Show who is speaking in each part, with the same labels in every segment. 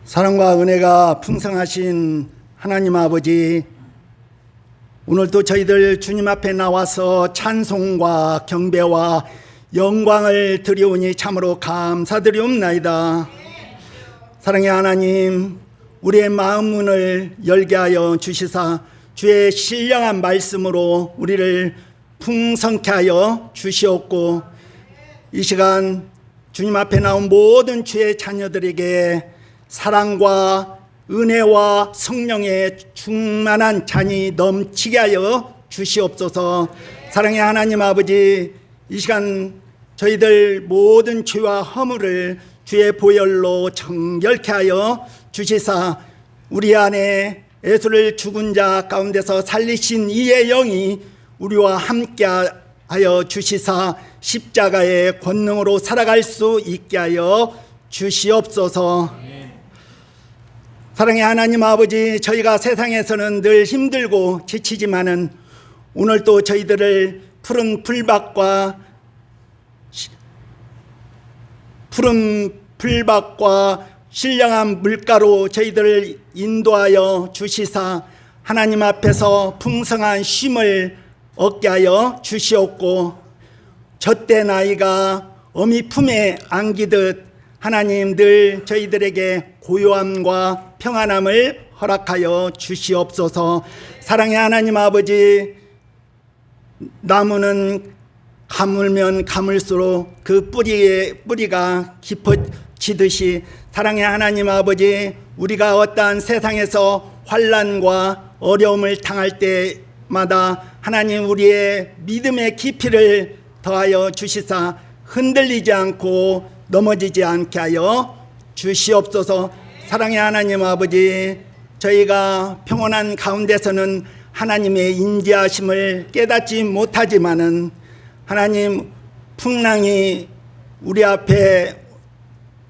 Speaker 1: 사랑과 은혜가 풍성하신 하나님 아버지, 오늘도 저희들 주님 앞에 나와서 찬송과 경배와 영광을 드리오니 참으로 감사드리옵나이다. 사랑의 하나님, 우리의 마음 문을 열게 하여 주시사 주의 신령한 말씀으로 우리를 풍성케 하여 주시옵고, 이 시간 주님 앞에 나온 모든 주의 자녀들에게 사랑과 은혜와 성령의 충만한 잔이 넘치게 하여 주시옵소서. 사랑의 하나님 아버지, 이 시간 저희들 모든 죄와 허물을 주의 보혈로 정결케 하여 주시사 우리 안에 예수를 죽은 자 가운데서 살리신 이의 영이 우리와 함께 하여 주시사 십자가의 권능으로 살아갈 수 있게 하여 주시옵소서. 사랑의 하나님 아버지, 저희가 세상에서는 늘 힘들고 지치지만은 오늘도 저희들을 푸른 풀밭과 신령한 물가로 저희들을 인도하여 주시사 하나님 앞에서 풍성한 쉼을 얻게 하여 주시옵고, 젖된 아이가 어미 품에 안기듯 하나님 늘 저희들에게 고요함과 평안함을 허락하여 주시옵소서. 사랑의 하나님 아버지, 나무는 가물면 가물수록 그 뿌리가 깊어지듯이 사랑의 하나님 아버지, 우리가 어떠한 세상에서 환난과 어려움을 당할 때마다 하나님 우리의 믿음의 깊이를 더하여 주시사 흔들리지 않고 넘어지지 않게 하여 주시옵소서. 사랑의 하나님 아버지, 저희가 평온한 가운데서는 하나님의 인지하심을 깨닫지 못하지만은 하나님 풍랑이 우리 앞에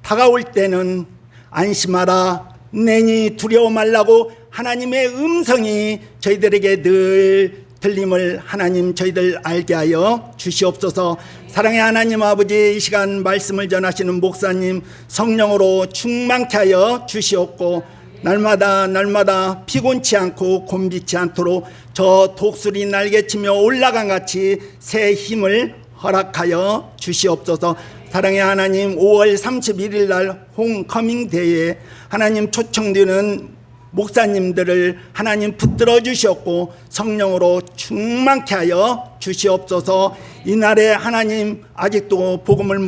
Speaker 1: 다가올 때는 안심하라, 내니 두려워 말라고 하나님의 음성이 저희들에게 늘 들림을 하나님 저희들 알게 하여 주시옵소서. 사랑의 하나님 아버지, 이 시간 말씀을 전하시는 목사님 성령으로 충만케 하여 주시옵고, 날마다 피곤치 않고 곤비치 않도록 저 독수리 날개치며 올라간 같이 새 힘을 허락하여 주시옵소서. 사랑의 하나님, 5월 31일 날 홈커밍 데이에 하나님 초청되는 목사님들을 하나님 붙들어 주셨고 성령으로 충만케 하여 주시옵소서. 이날에 하나님 아직도 복음을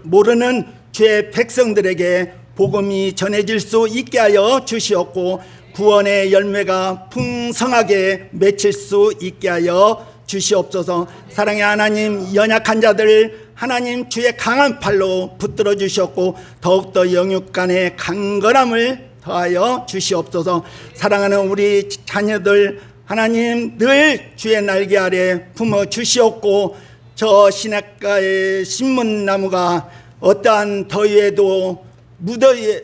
Speaker 1: 모르는 주의 백성들에게 복음이 전해질 수 있게 하여 주시옵고, 구원의 열매가 풍성하게 맺힐 수 있게 하여 주시옵소서. 사랑의 하나님, 연약한 자들을 하나님 주의 강한 팔로 붙들어 주셨고 더욱더 영육간의 강건함을 더하여 주시옵소서. 사랑하는 우리 자녀들 하나님 늘 주의 날개 아래 품어 주시옵고, 저 시냇가의 신문나무가 어떠한 더위에도 무더위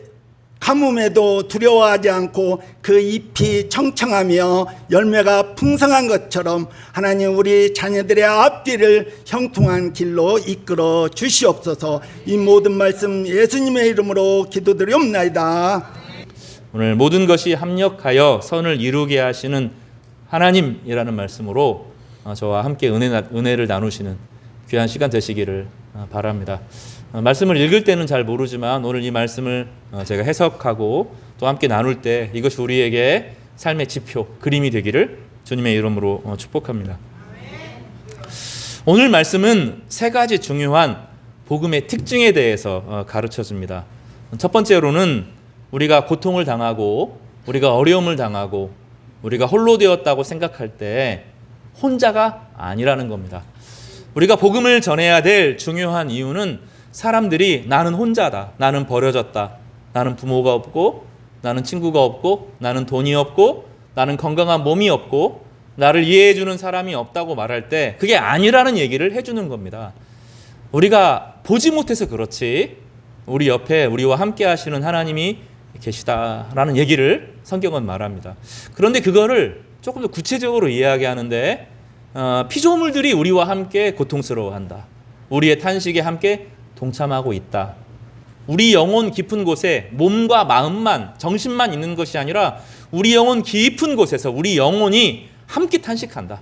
Speaker 1: 가뭄에도 두려워하지 않고 그 잎이 청청하며 열매가 풍성한 것처럼 하나님 우리 자녀들의 앞뒤를 형통한 길로 이끌어 주시옵소서. 이 모든 말씀 예수님의 이름으로 기도드리옵나이다.
Speaker 2: 오늘 모든 것이 합력하여 선을 이루게 하시는 하나님이라는 말씀으로 저와 함께 은혜를 나누시는 귀한 시간 되시기를 바랍니다. 말씀을 읽을 때는 잘 모르지만 오늘 이 말씀을 제가 해석하고 또 함께 나눌 때 이것이 우리에게 삶의 지표, 그림이 되기를 주님의 이름으로 축복합니다. 오늘 말씀은 세 가지 중요한 복음의 특징에 대해서 가르쳐줍니다. 첫 번째로는 우리가 고통을 당하고 우리가 어려움을 당하고 우리가 홀로 되었다고 생각할 때 혼자가 아니라는 겁니다. 우리가 복음을 전해야 될 중요한 이유는 사람들이 나는 혼자다, 나는 버려졌다, 나는 부모가 없고 나는 친구가 없고 나는 돈이 없고 나는 건강한 몸이 없고 나를 이해해 주는 사람이 없다고 말할 때 그게 아니라는 얘기를 해주는 겁니다. 우리가 보지 못해서 그렇지 우리 옆에 우리와 함께 하시는 하나님이 계시다라는 얘기를 성경은 말합니다. 그런데 그거를 조금 더 구체적으로 이야기하는데 피조물들이 우리와 함께 고통스러워한다, 우리의 탄식에 함께 동참하고 있다, 우리 영혼 깊은 곳에 몸과 마음만, 정신만 있는 것이 아니라 우리 영혼 깊은 곳에서 우리 영혼이 함께 탄식한다.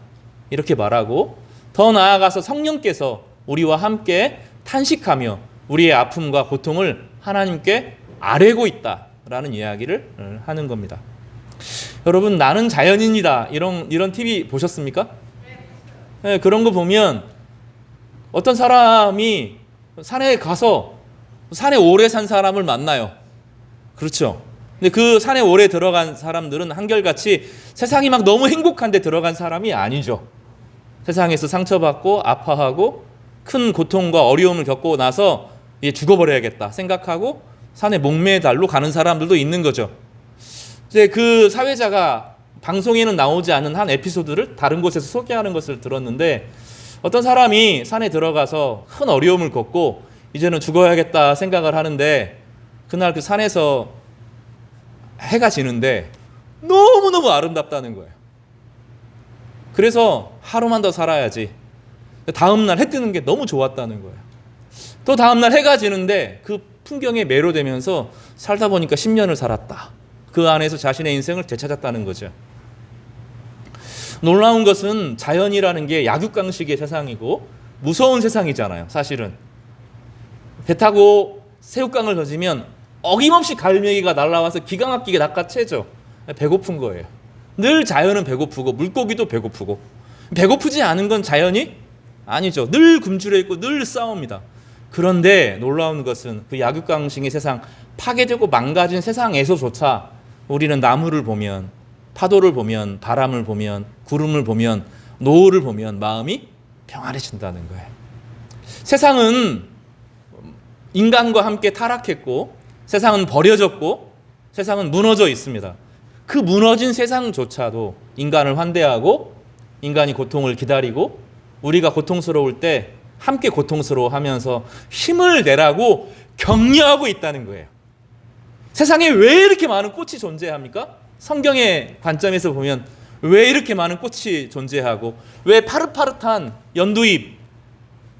Speaker 2: 이렇게 말하고 더 나아가서 성령께서 우리와 함께 탄식하며 우리의 아픔과 고통을 하나님께 아뢰고 있다라는 이야기를 하는 겁니다. 여러분, 나는 자연인이다. 이런 TV 보셨습니까? 네, 그런 거 보면 어떤 사람이 산에 가서 산에 오래 산 사람을 만나요. 그렇죠? 근데 그 산에 오래 들어간 사람들은 한결같이 세상이 막 너무 행복한데 들어간 사람이 아니죠. 세상에서 상처받고 아파하고 큰 고통과 어려움을 겪고 나서 이제 죽어버려야겠다 생각하고 산에 목매달로 가는 사람들도 있는 거죠. 이제 그 사회자가 방송에는 나오지 않은 한 에피소드를 다른 곳에서 소개하는 것을 들었는데, 어떤 사람이 산에 들어가서 큰 어려움을 겪고 이제는 죽어야겠다 생각을 하는데, 그날 그 산에서 해가 지는데 너무너무 아름답다는 거예요. 그래서 하루만 더 살아야지. 다음날 해 뜨는 게 너무 좋았다는 거예요. 또 다음날 해가 지는데 그 풍경에 매료되면서 살다 보니까 10년을 살았다. 그 안에서 자신의 인생을 되찾았다는 거죠. 놀라운 것은 자연이라는 게 약육강식의 세상이고 무서운 세상이잖아요. 사실은 배 타고 새우깡을 던지면 어김없이 갈매기가 날아와서 기가 막히게 낚아채죠. 배고픈 거예요. 늘 자연은 배고프고 물고기도 배고프고. 배고프지 않은 건 자연이 아니죠. 늘 굶주려 있고 늘 싸웁니다. 그런데 놀라운 것은 그 약육강식의 세상, 파괴되고 망가진 세상에서조차 우리는 나무를 보면, 파도를 보면, 바람을 보면, 구름을 보면, 노을을 보면 마음이 평안해진다는 거예요. 세상은 인간과 함께 타락했고, 세상은 버려졌고, 세상은 무너져 있습니다. 그 무너진 세상조차도 인간을 환대하고 인간이 고통을 기다리고 우리가 고통스러울 때 함께 고통스러워하면서 힘을 내라고 격려하고 있다는 거예요. 세상에 왜 이렇게 많은 꽃이 존재합니까? 성경의 관점에서 보면 왜 이렇게 많은 꽃이 존재하고 왜 파릇파릇한 연두잎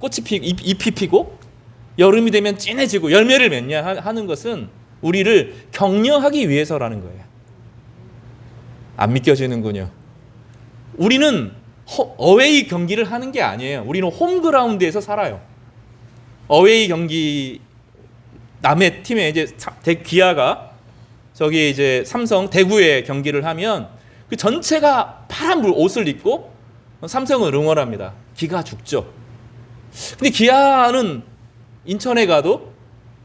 Speaker 2: 잎이 피고 여름이 되면 진해지고 열매를 맺냐 하는 것은 우리를 격려하기 위해서라는 거예요. 안 믿겨지는군요. 우리는 어웨이 경기를 하는 게 아니에요. 우리는 홈그라운드에서 살아요. 어웨이 경기, 남의 팀에 이제 기아가 저기 이제 삼성 대구에 경기를 하면 그 전체가 파란 옷을 입고 삼성을 응원합니다. 기가 죽죠. 근데 기아는 인천에 가도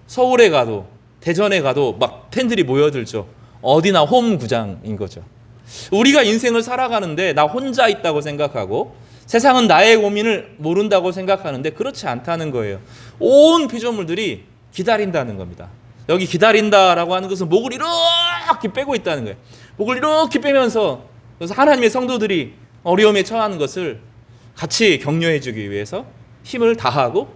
Speaker 2: 서울에 가도 대전에 가도 막 팬들이 모여들죠. 어디나 홈 구장인 거죠. 우리가 인생을 살아가는데 나 혼자 있다고 생각하고 세상은 나의 고민을 모른다고 생각하는데 그렇지 않다는 거예요. 온 피조물들이 기다린다는 겁니다. 여기 기다린다라고 하는 것은 목을 이렇게 빼고 있다는 거예요. 목을 이렇게 빼면서 그래서 하나님의 성도들이 어려움에 처하는 것을 같이 격려해 주기 위해서 힘을 다하고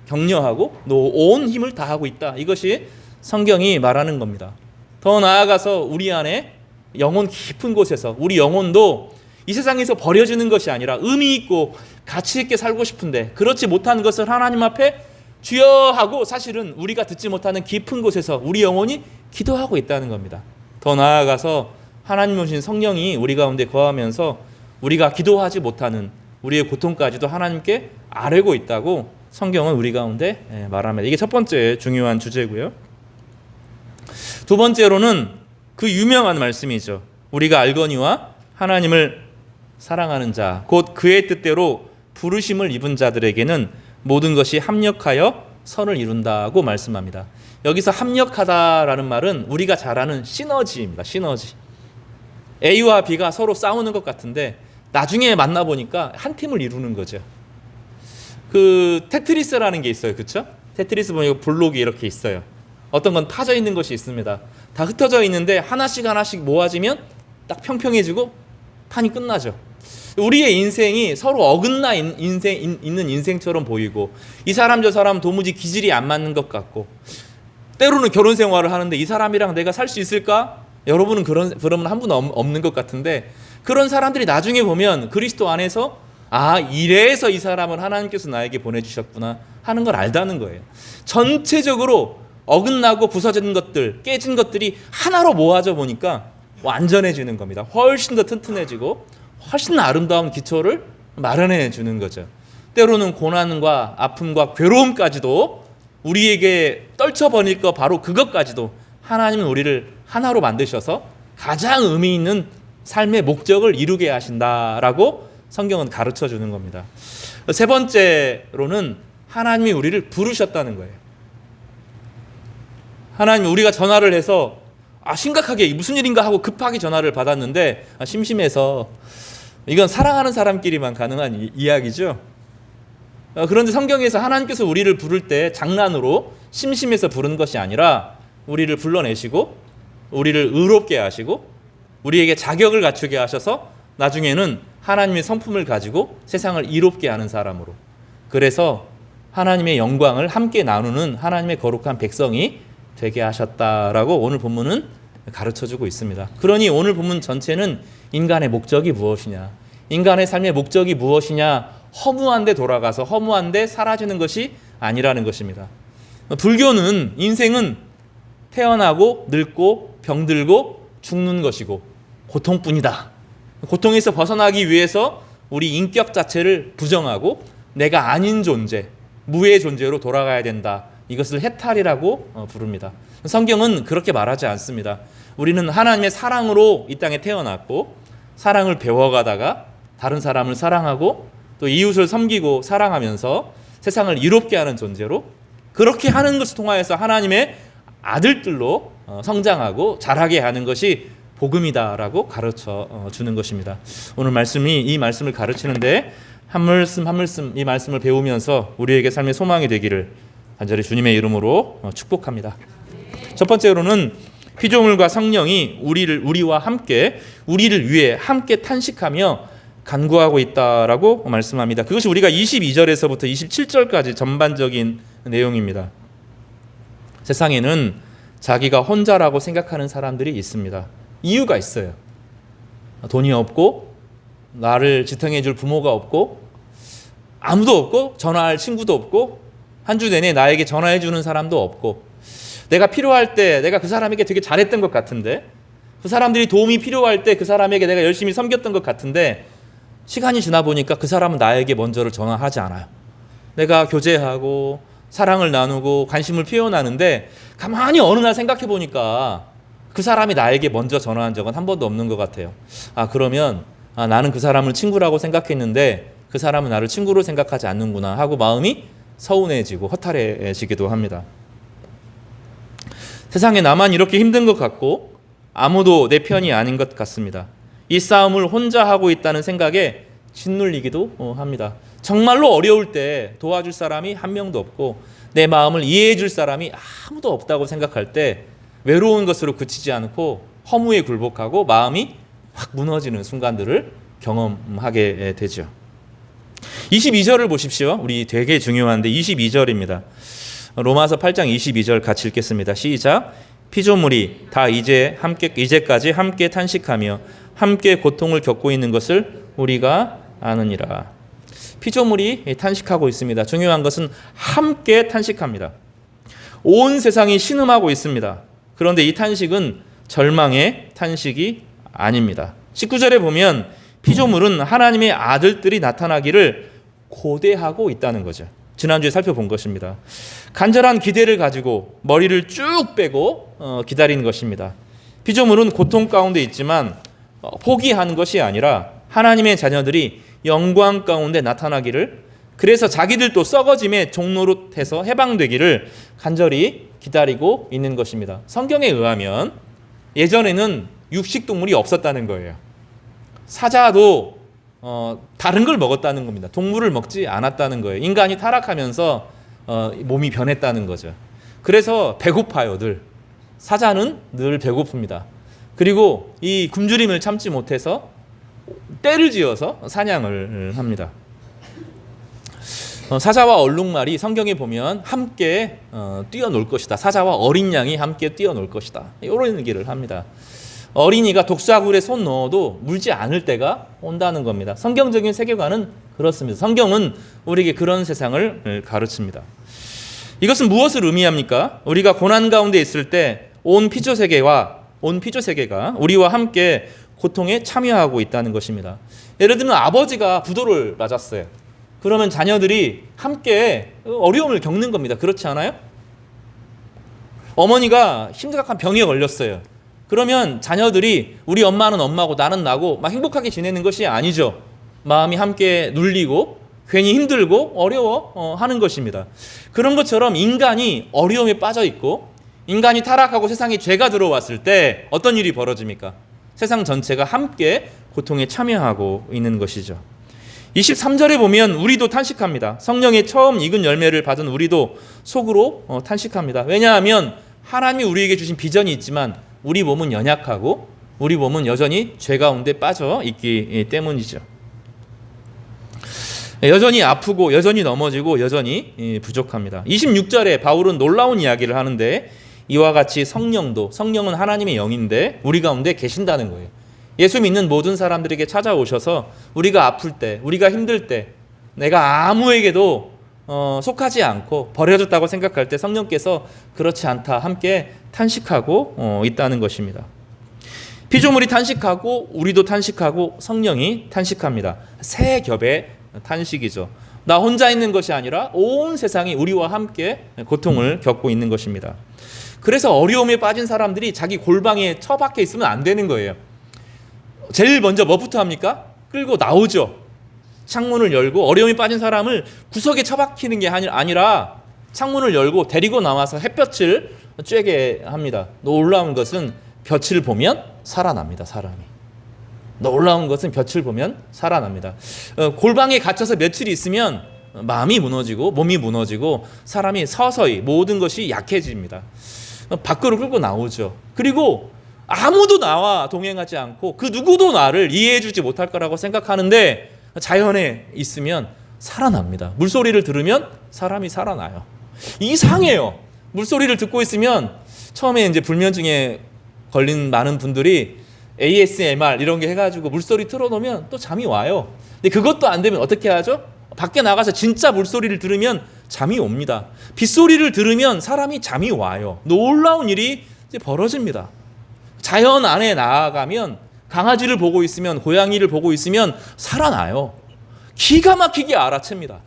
Speaker 2: 격려하고 온 힘을 다하고 있다. 이것이 성경이 말하는 겁니다. 더 나아가서 우리 안에 영혼 깊은 곳에서 우리 영혼도 이 세상에서 버려지는 것이 아니라 의미 있고 가치 있게 살고 싶은데 그렇지 못한 것을 하나님 앞에 주여 하고 사실은 우리가 듣지 못하는 깊은 곳에서 우리 영혼이 기도하고 있다는 겁니다. 더 나아가서 하나님 오신 성령이 우리 가운데 거하면서 우리가 기도하지 못하는 우리의 고통까지도 하나님께 아뢰고 있다고 성경은 우리 가운데 말합니다. 이게 첫 번째 중요한 주제고요. 두 번째로는 그 유명한 말씀이죠. 우리가 알거니와 하나님을 사랑하는 자, 곧 그의 뜻대로 부르심을 입은 자들에게는 모든 것이 합력하여 선을 이룬다고 말씀합니다. 여기서 합력하다라는 말은 우리가 잘 아는 시너지입니다. 시너지. A와 B가 서로 싸우는 것 같은데 나중에 만나보니까 한 팀을 이루는 거죠. 그 테트리스라는 게 있어요. 그렇죠? 테트리스 보면 블록이 이렇게 있어요. 어떤 건 파져 있는 것이 있습니다. 다 흩어져 있는데 하나씩 모아지면 딱 평평해지고 판이 끝나죠. 우리의 인생이 서로 어긋나 있는 인생처럼 보이고 이 사람 저 사람 도무지 기질이 안 맞는 것 같고 때로는 결혼 생활을 하는데 이 사람이랑 내가 살 수 있을까? 여러분은 그러면 한 분 없는 것 같은데 그런 사람들이 나중에 보면 그리스도 안에서 이래서 이 사람을 하나님께서 나에게 보내주셨구나 하는 걸 알다는 거예요. 전체적으로 어긋나고 부서진 것들, 깨진 것들이 하나로 모아져 보니까 완전해지는 겁니다. 훨씬 더 튼튼해지고 훨씬 아름다운 기초를 마련해 주는 거죠. 때로는 고난과 아픔과 괴로움까지도 우리에게 떨쳐버릴 거 바로 그것까지도 하나님은 우리를 하나로 만드셔서 가장 의미 있는 삶의 목적을 이루게 하신다라고 성경은 가르쳐 주는 겁니다. 세 번째로는 하나님이 우리를 부르셨다는 거예요. 하나님, 우리가 전화를 해서 심각하게 무슨 일인가 하고 급하게 전화를 받았는데 심심해서, 이건 사랑하는 사람끼리만 가능한 이야기죠. 그런데 성경에서 하나님께서 우리를 부를 때 장난으로 심심해서 부른 것이 아니라 우리를 불러내시고 우리를 의롭게 하시고 우리에게 자격을 갖추게 하셔서 나중에는 하나님의 성품을 가지고 세상을 이롭게 하는 사람으로, 그래서 하나님의 영광을 함께 나누는 하나님의 거룩한 백성이 되게 하셨다라고 오늘 본문은 가르쳐주고 있습니다. 그러니 오늘 본문 전체는 인간의 목적이 무엇이냐, 인간의 삶의 목적이 무엇이냐, 허무한 데 돌아가서 허무한 데 사라지는 것이 아니라는 것입니다. 불교는 인생은 태어나고 늙고 병들고 죽는 것이고 고통뿐이다. 고통에서 벗어나기 위해서 우리 인격 자체를 부정하고 내가 아닌 존재, 무의 존재로 돌아가야 된다. 이것을 해탈이라고 부릅니다. 성경은 그렇게 말하지 않습니다. 우리는 하나님의 사랑으로 이 땅에 태어났고 사랑을 배워가다가 다른 사람을 사랑하고 또 이웃을 섬기고 사랑하면서 세상을 이롭게 하는 존재로, 그렇게 하는 것을 통하여서 하나님의 아들들로 성장하고 자라게 하는 것이 복음이다라고 가르쳐 주는 것입니다. 오늘 말씀이 이 말씀을 가르치는데 한 말씀 한 말씀 이 말씀을 배우면서 우리에게 삶의 소망이 되기를 간절히 주님의 이름으로 축복합니다. 첫 번째로는 피조물과 성령이 우리와 함께, 우리를 위해 함께 탄식하며 간구하고 있다라고 말씀합니다. 그것이 우리가 22절에서부터 27절까지 전반적인 내용입니다. 세상에는 자기가 혼자라고 생각하는 사람들이 있습니다. 이유가 있어요. 돈이 없고 나를 지탱해 줄 부모가 없고 아무도 없고 전화할 친구도 없고 한 주 내내 나에게 전화해 주는 사람도 없고, 내가 필요할 때 내가 그 사람에게 되게 잘했던 것 같은데, 그 사람들이 도움이 필요할 때 그 사람에게 내가 열심히 섬겼던 것 같은데, 시간이 지나 보니까 그 사람은 나에게 먼저를 전화하지 않아요. 내가 교제하고 사랑을 나누고 관심을 표현하는데 가만히 어느 날 생각해 보니까 그 사람이 나에게 먼저 전화한 적은 한 번도 없는 것 같아요. 그러면 나는 그 사람을 친구라고 생각했는데 그 사람은 나를 친구로 생각하지 않는구나 하고 마음이 서운해지고 허탈해지기도 합니다. 세상에 나만 이렇게 힘든 것 같고 아무도 내 편이 아닌 것 같습니다. 이 싸움을 혼자 하고 있다는 생각에 짓눌리기도 합니다. 정말로 어려울 때 도와줄 사람이 한 명도 없고 내 마음을 이해해 줄 사람이 아무도 없다고 생각할 때 외로운 것으로 그치지 않고 허무에 굴복하고 마음이 확 무너지는 순간들을 경험하게 되죠. 22절을 보십시오. 우리 되게 중요한데 22절입니다. 로마서 8장 22절 같이 읽겠습니다. 시작. 피조물이 다 이제까지 함께 탄식하며 함께 고통을 겪고 있는 것을 우리가 아느니라. 피조물이 탄식하고 있습니다. 중요한 것은 함께 탄식합니다. 온 세상이 신음하고 있습니다. 그런데 이 탄식은 절망의 탄식이 아닙니다. 19절에 보면 피조물은 하나님의 아들들이 나타나기를 고대하고 있다는 거죠. 지난주에 살펴본 것입니다. 간절한 기대를 가지고 머리를 쭉 빼고 기다리는 것입니다. 피조물은 고통 가운데 있지만 포기하는 것이 아니라 하나님의 자녀들이 영광 가운데 나타나기를, 그래서 자기들도 썩어짐의 종노릇해서 해방되기를 간절히 기다리고 있는 것입니다. 성경에 의하면 예전에는 육식동물이 없었다는 거예요. 사자도 다른 걸 먹었다는 겁니다. 동물을 먹지 않았다는 거예요. 인간이 타락하면서 몸이 변했다는 거죠. 그래서 배고파요, 늘. 사자는 늘 배고픕니다. 그리고 이 굶주림을 참지 못해서 떼를 지어서 사냥을 합니다. 사자와 얼룩말이 성경에 보면 함께 뛰어놀 것이다. 사자와 어린 양이 함께 뛰어놀 것이다. 이런 얘기를 합니다. 어린이가 독사굴에 손 넣어도 물지 않을 때가 온다는 겁니다. 성경적인 세계관은 그렇습니다. 성경은 우리에게 그런 세상을 가르칩니다. 이것은 무엇을 의미합니까? 우리가 고난 가운데 있을 때 온 피조 세계가 우리와 함께 고통에 참여하고 있다는 것입니다. 예를 들면 아버지가 부도를 맞았어요. 그러면 자녀들이 함께 어려움을 겪는 겁니다. 그렇지 않아요? 어머니가 심각한 병에 걸렸어요. 그러면 자녀들이 우리 엄마는 엄마고 나는 나고 막 행복하게 지내는 것이 아니죠. 마음이 함께 눌리고 괜히 힘들고 어려워 하는 것입니다. 그런 것처럼 인간이 어려움에 빠져 있고 인간이 타락하고 세상에 죄가 들어왔을 때 어떤 일이 벌어집니까? 세상 전체가 함께 고통에 참여하고 있는 것이죠. 23절에 보면 우리도 탄식합니다. 성령의 처음 익은 열매를 받은 우리도 속으로 탄식합니다. 왜냐하면 하나님이 우리에게 주신 비전이 있지만 우리 몸은 연약하고 우리 몸은 여전히 죄 가운데 빠져 있기 때문이죠. 여전히 아프고 여전히 넘어지고 여전히 부족합니다. 26절에 바울은 놀라운 이야기를 하는데 이와 같이 성령은 하나님의 영인데 우리 가운데 계신다는 거예요. 예수 믿는 모든 사람들에게 찾아오셔서 우리가 아플 때, 우리가 힘들 때, 내가 아무에게도 속하지 않고 버려졌다고 생각할 때 성령께서 그렇지 않다 함께 탄식하고 있다는 것입니다. 피조물이 탄식하고 우리도 탄식하고 성령이 탄식합니다. 세 겹의 탄식이죠. 나 혼자 있는 것이 아니라 온 세상이 우리와 함께 고통을 겪고 있는 것입니다. 그래서 어려움에 빠진 사람들이 자기 골방에 처박혀 있으면 안 되는 거예요. 제일 먼저 뭐부터 합니까? 끌고 나오죠. 창문을 열고 어려움에 빠진 사람을 구석에 처박히는 게 아니라 창문을 열고 데리고 나와서 햇볕을 쬐게 합니다. 놀라운 것은 볕을 보면 살아납니다. 사람이. 놀라운 것은 볕을 보면 살아납니다. 골방에 갇혀서 며칠 있으면 마음이 무너지고 몸이 무너지고 사람이 서서히 모든 것이 약해집니다. 밖으로 끌고 나오죠. 그리고 아무도 나와 동행하지 않고 그 누구도 나를 이해해 주지 못할 거라고 생각하는데 자연에 있으면 살아납니다. 물소리를 들으면 사람이 살아나요. 이상해요. 물소리를 듣고 있으면 처음에 이제 불면증에 걸린 많은 분들이 ASMR 이런 게 해가지고 물소리 틀어놓으면 또 잠이 와요. 근데 그것도 안 되면 어떻게 하죠? 밖에 나가서 진짜 물소리를 들으면 잠이 옵니다. 빗소리를 들으면 사람이 잠이 와요. 놀라운 일이 이제 벌어집니다. 자연 안에 나아가면 강아지를 보고 있으면 고양이를 보고 있으면 살아나요. 기가 막히게 알아챕니다.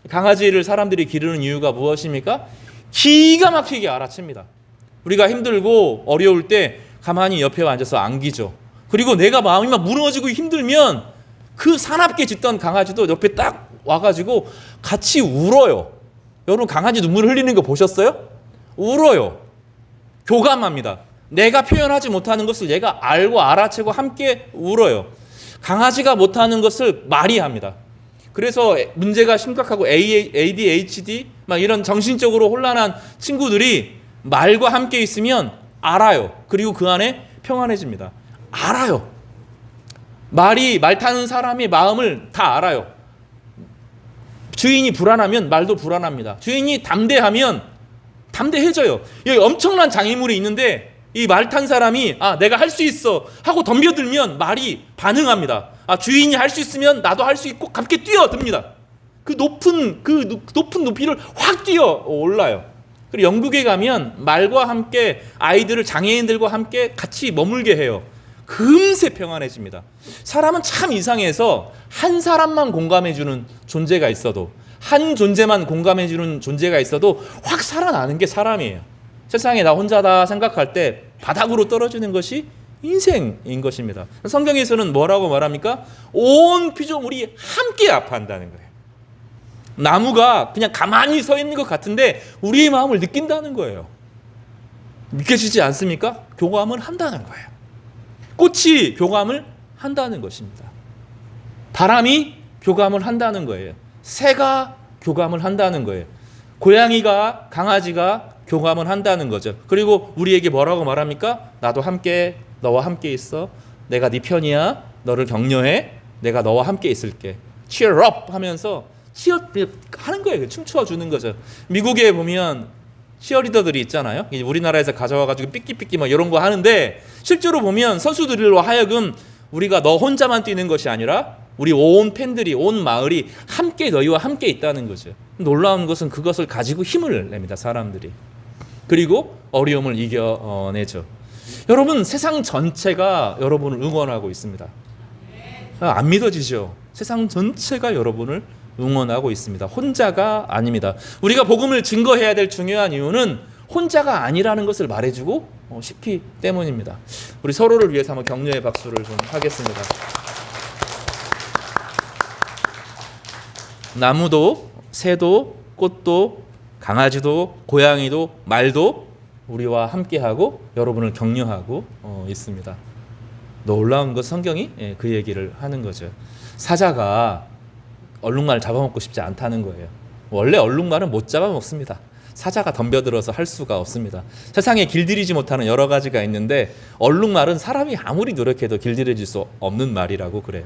Speaker 2: 강아지를 사람들이 기르는 이유가 무엇입니까? 기가 막히게 알아챕니다. 우리가 힘들고 어려울 때 가만히 옆에 앉아서 안기죠. 그리고 내가 마음이 막 무너지고 힘들면 그 사납게 짖던 강아지도 옆에 딱 와가지고 같이 울어요. 여러분 강아지 눈물 흘리는 거 보셨어요? 울어요. 교감합니다. 내가 표현하지 못하는 것을 얘가 알고 알아채고 함께 울어요. 강아지가 못하는 것을 말이 합니다. 그래서 문제가 심각하고 ADHD 막 이런 정신적으로 혼란한 친구들이 말과 함께 있으면 알아요. 그리고 그 안에 평안해집니다. 알아요. 말 타는 사람의 마음을 다 알아요. 주인이 불안하면 말도 불안합니다. 주인이 담대하면 담대해져요. 여기 엄청난 장애물이 있는데 이 말 탄 사람이 내가 할 수 있어 하고 덤벼들면 말이 반응합니다. 주인이 할 수 있으면 나도 할 수 있고 함께 뛰어듭니다. 그 높은 높이를 확 뛰어 올라요. 그리고 영국에 가면 말과 함께 아이들을 장애인들과 함께 같이 머물게 해요. 금세 평안해집니다. 사람은 참 이상해서 한 사람만 공감해주는 존재가 있어도 한 존재만 공감해주는 존재가 있어도 확 살아나는 게 사람이에요. 세상에 나 혼자다 생각할 때 바닥으로 떨어지는 것이 인생인 것입니다. 성경에서는 뭐라고 말합니까? 온 피조물이 함께 아파한다는 거예요. 나무가 그냥 가만히 서 있는 것 같은데 우리의 마음을 느낀다는 거예요. 믿겨지지 않습니까? 교감을 한다는 거예요. 꽃이 교감을 한다는 것입니다. 바람이 교감을 한다는 거예요. 새가 교감을 한다는 거예요. 고양이가 강아지가 교감을 한다는 거죠. 그리고 우리에게 뭐라고 말합니까? 나도 함께 너와 함께 있어. 내가 네 편이야. 너를 격려해. 내가 너와 함께 있을게. Cheer up 하면서 하는 거예요. 춤추어 주는 거죠. 미국에 보면 치어리더들이 있잖아요. 우리나라에서 가져와가지고 삐끼삐끼 막 이런 거 하는데 실제로 보면 선수들로 하여금 우리가 너 혼자만 뛰는 것이 아니라 우리 온 팬들이, 온 마을이 함께 너희와 함께 있다는 거죠. 놀라운 것은 그것을 가지고 힘을 냅니다, 사람들이. 그리고 어려움을 이겨내죠. 여러분, 세상 전체가 여러분을 응원하고 있습니다. 안 믿어지죠? 세상 전체가 여러분을 응원하고 있습니다. 혼자가 아닙니다. 우리가 복음을 증거해야 될 중요한 이유는 혼자가 아니라는 것을 말해주고 싶기 때문입니다. 우리 서로를 위해서 한번 격려의 박수를 좀 하겠습니다. 나무도, 새도, 꽃도, 강아지도, 고양이도, 말도 우리와 함께하고 여러분을 격려하고 있습니다. 놀라운 것, 성경이 그 얘기를 하는 거죠. 사자가 얼룩말을 잡아먹고 싶지 않다는 거예요. 원래 얼룩말은 못 잡아먹습니다. 사자가 덤벼들어서 할 수가 없습니다. 세상에 길들이지 못하는 여러 가지가 있는데 얼룩말은 사람이 아무리 노력해도 길들여질 수 없는 말이라고 그래요.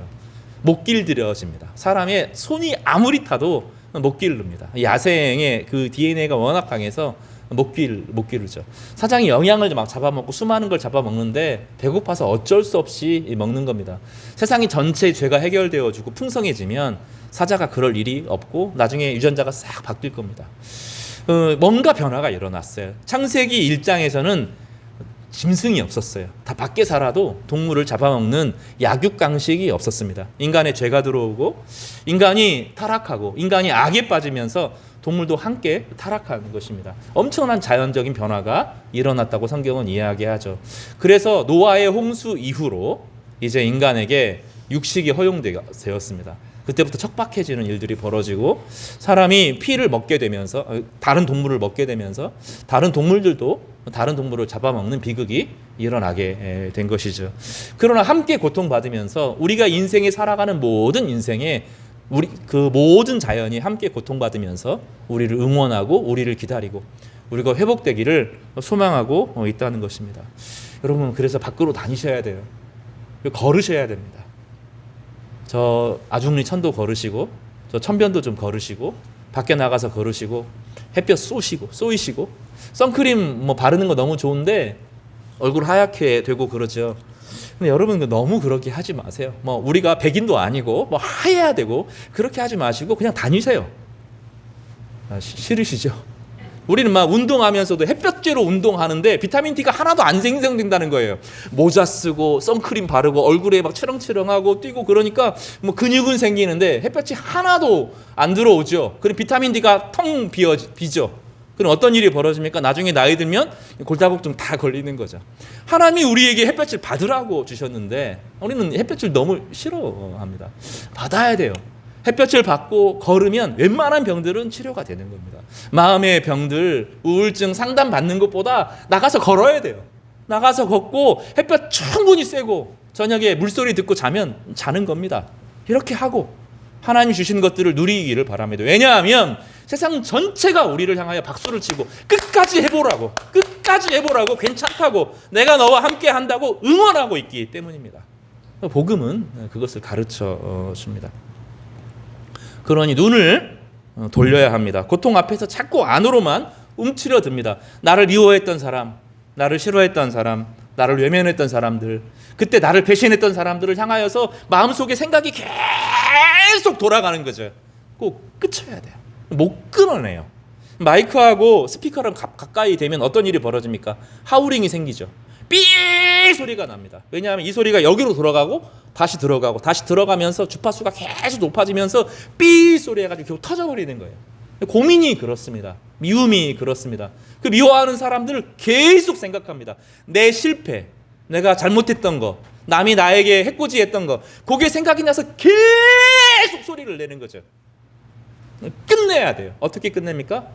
Speaker 2: 못 길들여집니다. 사람의 손이 아무리 타도 못 기릅니다. 야생의 그 DNA가 워낙 강해서 못 기르죠. 사장이 영양을 막 잡아먹고 수많은 걸 잡아먹는데 배고파서 어쩔 수 없이 먹는 겁니다. 세상이 전체 죄가 해결되어지고 풍성해지면 사자가 그럴 일이 없고 나중에 유전자가 싹 바뀔 겁니다. 뭔가 변화가 일어났어요. 창세기 1장에서는 짐승이 없었어요. 다 밖에 살아도 동물을 잡아먹는 약육강식이 없었습니다. 인간의 죄가 들어오고 인간이 타락하고 인간이 악에 빠지면서 동물도 함께 타락하는 것입니다. 엄청난 자연적인 변화가 일어났다고 성경은 이야기하죠. 그래서 노아의 홍수 이후로 이제 인간에게 육식이 허용되었습니다. 그때부터 척박해지는 일들이 벌어지고 사람이 피를 먹게 되면서 다른 동물을 먹게 되면서 다른 동물들도 다른 동물을 잡아먹는 비극이 일어나게 된 것이죠. 그러나 함께 고통받으면서 우리가 인생에 살아가는 모든 인생에 우리 그 모든 자연이 함께 고통받으면서 우리를 응원하고 우리를 기다리고 우리가 회복되기를 소망하고 있다는 것입니다. 여러분, 그래서 밖으로 다니셔야 돼요. 걸으셔야 됩니다. 저 아중리 천도 걸으시고 저 천변도 좀 걸으시고 밖에 나가서 걸으시고 햇볕 쏘이시고 선크림 뭐 바르는 거 너무 좋은데 얼굴 하얗게 되고 그러죠. 근데 여러분 너무 그렇게 하지 마세요. 뭐 우리가 백인도 아니고 뭐 하얘야 되고 그렇게 하지 마시고 그냥 다니세요. 싫으시죠? 우리는 막 운동하면서도 햇볕쬐로 운동하는데 비타민 D가 하나도 안 생성된다는 거예요. 모자 쓰고 선크림 바르고 얼굴에 막 치렁치렁하고 뛰고 그러니까 뭐 근육은 생기는데 햇볕이 하나도 안 들어오죠. 그럼 비타민 D가 텅 비죠. 그럼 어떤 일이 벌어집니까? 나중에 나이 들면 골다공증 다 걸리는 거죠. 하나님이 우리에게 햇볕을 받으라고 주셨는데 우리는 햇볕을 너무 싫어합니다. 받아야 돼요. 햇볕을 받고 걸으면 웬만한 병들은 치료가 되는 겁니다. 마음의 병들, 우울증 상담 받는 것보다 나가서 걸어야 돼요. 나가서 걷고 햇볕 충분히 쐬고 저녁에 물소리 듣고 자면 자는 겁니다. 이렇게 하고 하나님 주신 것들을 누리기를 바랍니다. 왜냐하면 세상 전체가 우리를 향하여 박수를 치고 끝까지 해보라고 괜찮다고 내가 너와 함께 한다고 응원하고 있기 때문입니다. 복음은 그것을 가르쳐 줍니다. 그러니 눈을 돌려야 합니다. 고통 앞에서 자꾸 안으로만 움츠려듭니다. 나를 미워했던 사람, 나를 싫어했던 사람, 나를 외면했던 사람들, 그때 나를 배신했던 사람들을 향하여서 마음속에 생각이 계속 돌아가는 거죠. 꼭 끊어야 돼요. 못 끊어내요. 마이크하고 스피커랑 가까이 되면 어떤 일이 벌어집니까? 하우링이 생기죠. 삐 소리가 납니다. 왜냐하면 이 소리가 여기로 돌아가고 다시 들어가고 다시 들어가면서 주파수가 계속 높아지면서 삐 소리 해가지고 결국 터져버리는 거예요. 고민이 그렇습니다. 미움이 그렇습니다. 그 미워하는 사람들을 계속 생각합니다. 내 실패, 내가 잘못했던 거, 남이 나에게 해코지했던 거, 그게 생각이 나서 계속 소리를 내는 거죠. 끝내야 돼요. 어떻게 끝냅니까?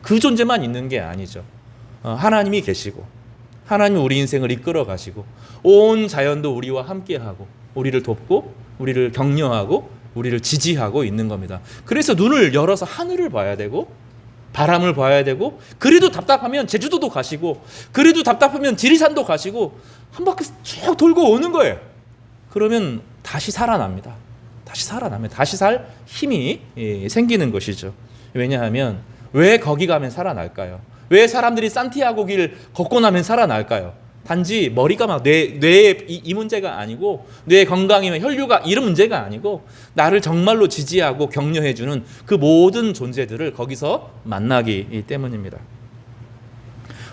Speaker 2: 그 존재만 있는 게 아니죠. 하나님이 계시고 하나님이 우리 인생을 이끌어 가시고 온 자연도 우리와 함께하고 우리를 돕고 우리를 격려하고 우리를 지지하고 있는 겁니다. 그래서 눈을 열어서 하늘을 봐야 되고 바람을 봐야 되고 그래도 답답하면 제주도도 가시고 그래도 답답하면 지리산도 가시고 한 바퀴 쭉 돌고 오는 거예요. 그러면 다시 살아납니다. 다시 살 힘이 생기는 것이죠. 왜냐하면 왜 거기 가면 살아날까요? 왜 사람들이 산티아고 길 걷고 나면 살아날까요? 단지 머리가 막 뇌의 이 문제가 아니고, 뇌 건강이면 혈류가 이런 문제가 아니고, 나를 정말로 지지하고 격려해주는 그 모든 존재들을 거기서 만나기 때문입니다.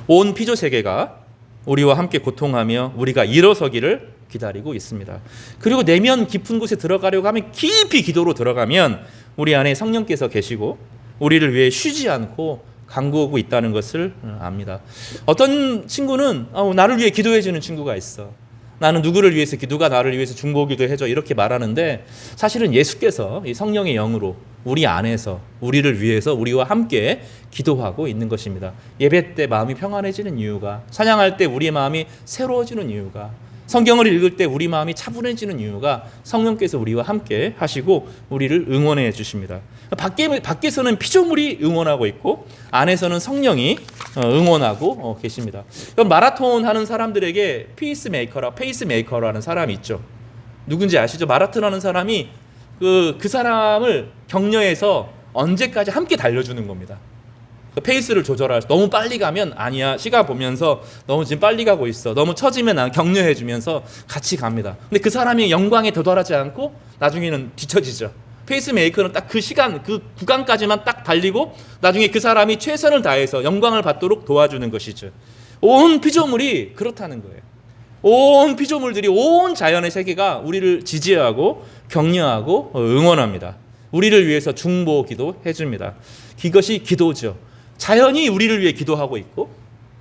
Speaker 2: 온 피조 세계가 우리와 함께 고통하며 우리가 일어서기를 기다리고 있습니다. 그리고 내면 깊은 곳에 들어가려고 하면, 깊이 기도로 들어가면 우리 안에 성령께서 계시고 우리를 위해 쉬지 않고 간구하고 있다는 것을 압니다. 어떤 친구는 나를 위해 기도해 주는 친구가 있어. 나는 누구를 위해서 누가 나를 위해서 중보기도 해줘, 이렇게 말하는데, 사실은 예수께서 이 성령의 영으로 우리 안에서 우리를 위해서 우리와 함께 기도하고 있는 것입니다. 예배 때 마음이 평안해지는 이유가, 찬양할 때 우리의 마음이 새로워지는 이유가, 성경을 읽을 때 우리 마음이 차분해지는 이유가 성령께서 우리와 함께 하시고 우리를 응원해 주십니다. 밖에서는 피조물이 응원하고 있고 안에서는 성령이 응원하고 계십니다. 마라톤 하는 사람들에게 페이스메이커라는 사람이 있죠. 누군지 아시죠? 마라톤 하는 사람이 그 사람을 격려해서 언제까지 함께 달려주는 겁니다. 페이스를 조절할, 너무 빨리 가면 아니야, 시간 보면서 너무 지금 빨리 가고 있어, 너무 처지면 격려해 주면서 같이 갑니다. 근데 그 사람이 영광에 도달하지 않고 나중에는 뒤처지죠. 페이스메이커는 딱 그 시간, 그 구간까지만 딱 달리고 나중에 그 사람이 최선을 다해서 영광을 받도록 도와주는 것이죠. 온 피조물이 그렇다는 거예요. 온 피조물들이, 온 자연의 세계가 우리를 지지하고 격려하고 응원합니다. 우리를 위해서 중보 기도해 줍니다. 이것이 기도죠. 자연이 우리를 위해 기도하고 있고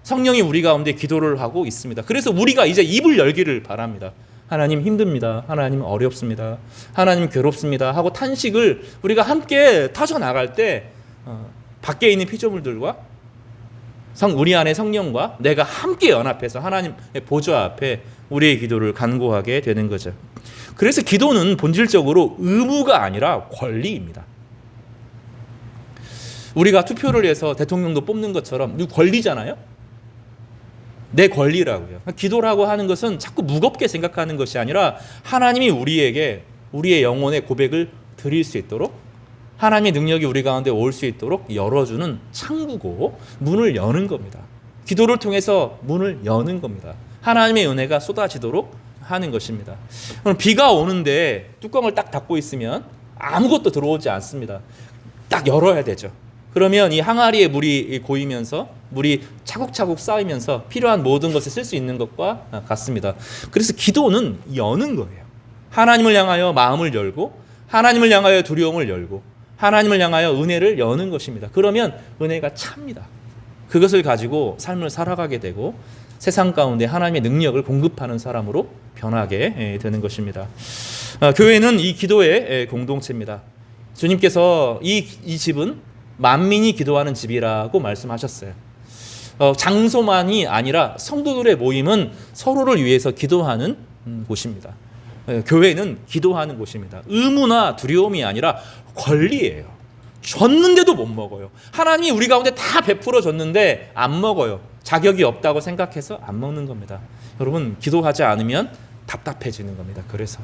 Speaker 2: 성령이 우리 가운데 기도를 하고 있습니다. 그래서 우리가 이제 입을 열기를 바랍니다. 하나님 힘듭니다. 하나님 어렵습니다. 하나님 괴롭습니다. 하고 탄식을 우리가 함께 터져나갈 때 밖에 있는 피조물들과 우리 안의 성령과 내가 함께 연합해서 하나님의 보좌 앞에 우리의 기도를 간구하게 되는 거죠. 그래서 기도는 본질적으로 의무가 아니라 권리입니다. 우리가 투표를 해서 대통령도 뽑는 것처럼 권리잖아요. 내 권리라고요. 기도라고 하는 것은 자꾸 무겁게 생각하는 것이 아니라 하나님이 우리에게 우리의 영혼의 고백을 드릴 수 있도록, 하나님의 능력이 우리 가운데 올 수 있도록 열어주는 창구고 문을 여는 겁니다. 기도를 통해서 문을 여는 겁니다. 하나님의 은혜가 쏟아지도록 하는 것입니다. 비가 오는데 뚜껑을 딱 닫고 있으면 아무것도 들어오지 않습니다. 딱 열어야 되죠. 그러면 이 항아리에 물이 고이면서 물이 차곡차곡 쌓이면서 필요한 모든 것을 쓸 수 있는 것과 같습니다. 그래서 기도는 여는 거예요. 하나님을 향하여 마음을 열고, 하나님을 향하여 두려움을 열고, 하나님을 향하여 은혜를 여는 것입니다. 그러면 은혜가 찹니다. 그것을 가지고 삶을 살아가게 되고 세상 가운데 하나님의 능력을 공급하는 사람으로 변하게 되는 것입니다. 교회는 이 기도의 공동체입니다. 주님께서 이 집은 만민이 기도하는 집이라고 말씀하셨어요. 장소만이 아니라 성도들의 모임은 서로를 위해서 기도하는 곳입니다. 교회는 기도하는 곳입니다. 의무나 두려움이 아니라 권리예요. 줬는데도 못 먹어요. 하나님이 우리 가운데 다 베풀어 줬는데 안 먹어요. 자격이 없다고 생각해서 안 먹는 겁니다. 여러분, 기도하지 않으면 답답해지는 겁니다. 그래서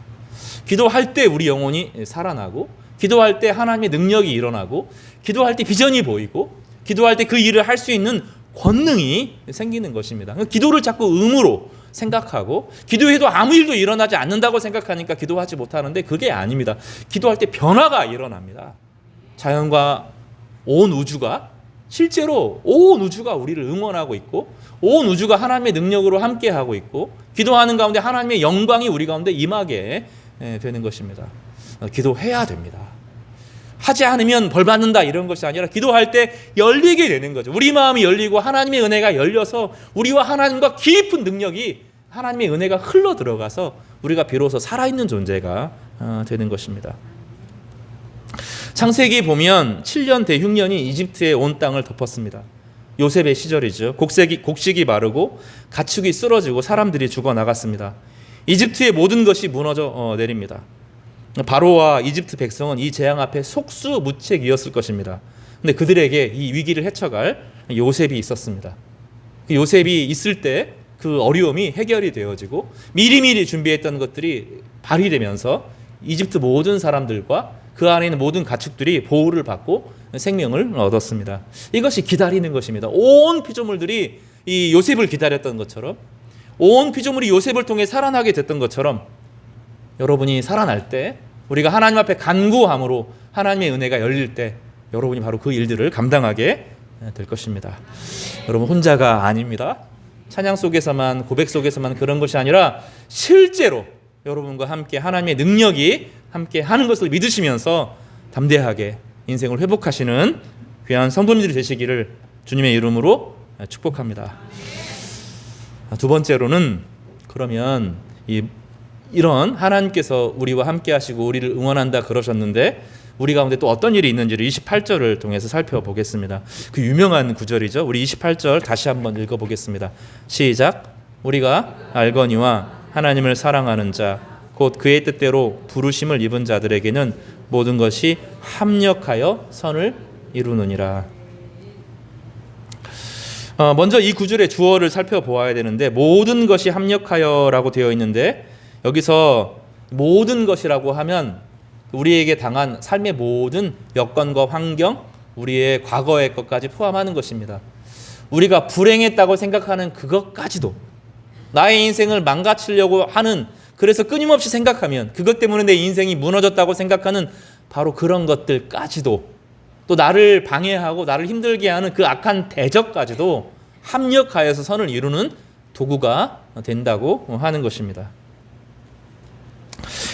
Speaker 2: 기도할 때 우리 영혼이 살아나고, 기도할 때 하나님의 능력이 일어나고, 기도할 때 비전이 보이고, 기도할 때 그 일을 할 수 있는 권능이 생기는 것입니다. 기도를 자꾸 의무로 생각하고, 기도해도 아무 일도 일어나지 않는다고 생각하니까 기도하지 못하는데 그게 아닙니다. 기도할 때 변화가 일어납니다. 자연과 온 우주가, 실제로 온 우주가 우리를 응원하고 있고, 온 우주가 하나님의 능력으로 함께하고 있고, 기도하는 가운데 하나님의 영광이 우리 가운데 임하게 되는 것입니다. 기도해야 됩니다. 하지 않으면 벌 받는다 이런 것이 아니라 기도할 때 열리게 되는 거죠. 우리 마음이 열리고 하나님의 은혜가 열려서 우리와 하나님과 깊은 능력이, 하나님의 은혜가 흘러 들어가서 우리가 비로소 살아있는 존재가 되는 것입니다. 창세기 보면 7년 대흉년이 이집트의 온 땅을 덮었습니다. 요셉의 시절이죠. 곡식이 마르고 가축이 쓰러지고 사람들이 죽어나갔습니다. 이집트의 모든 것이 무너져 내립니다. 바로와 이집트 백성은 이 재앙 앞에 속수무책이었을 것입니다. 근데 그들에게 이 위기를 헤쳐갈 요셉이 있었습니다. 그 요셉이 있을 때 그 어려움이 해결이 되어지고 미리미리 준비했던 것들이 발휘되면서 이집트 모든 사람들과 그 안에 있는 모든 가축들이 보호를 받고 생명을 얻었습니다. 이것이 기다리는 것입니다. 온 피조물들이 이 요셉을 기다렸던 것처럼 온 피조물이 요셉을 통해 살아나게 됐던 것처럼 여러분이 살아날 때 우리가 하나님 앞에 간구함으로 하나님의 은혜가 열릴 때 여러분이 바로 그 일들을 감당하게 될 것입니다. 여러분 혼자가 아닙니다. 찬양 속에서만 고백 속에서만 그런 것이 아니라 실제로 여러분과 함께 하나님의 능력이 함께 하는 것을 믿으시면서 담대하게 인생을 회복하시는 귀한 성도님들이 되시기를 주님의 이름으로 축복합니다. 두 번째로는 그러면 이런 하나님께서 우리와 함께 하시고 우리를 응원한다 그러셨는데 우리 가운데 또 어떤 일이 있는지를 28절을 통해서 살펴보겠습니다. 그 유명한 구절이죠. 우리 28절 다시 한번 읽어보겠습니다. 시작. 우리가 알거니와 하나님을 사랑하는 자 곧 그의 뜻대로 부르심을 입은 자들에게는 모든 것이 합력하여 선을 이루느니라. 먼저 이 구절의 주어를 살펴보아야 되는데 모든 것이 합력하여라고 되어 있는데 여기서 모든 것이라고 하면 우리에게 당한 삶의 모든 여건과 환경, 우리의 과거의 것까지 포함하는 것입니다. 우리가 불행했다고 생각하는 그것까지도 나의 인생을 망가뜨리려고 하는 그래서 끊임없이 생각하면 그것 때문에 내 인생이 무너졌다고 생각하는 바로 그런 것들까지도 또 나를 방해하고 나를 힘들게 하는 그 악한 대적까지도 합력하여서 선을 이루는 도구가 된다고 하는 것입니다.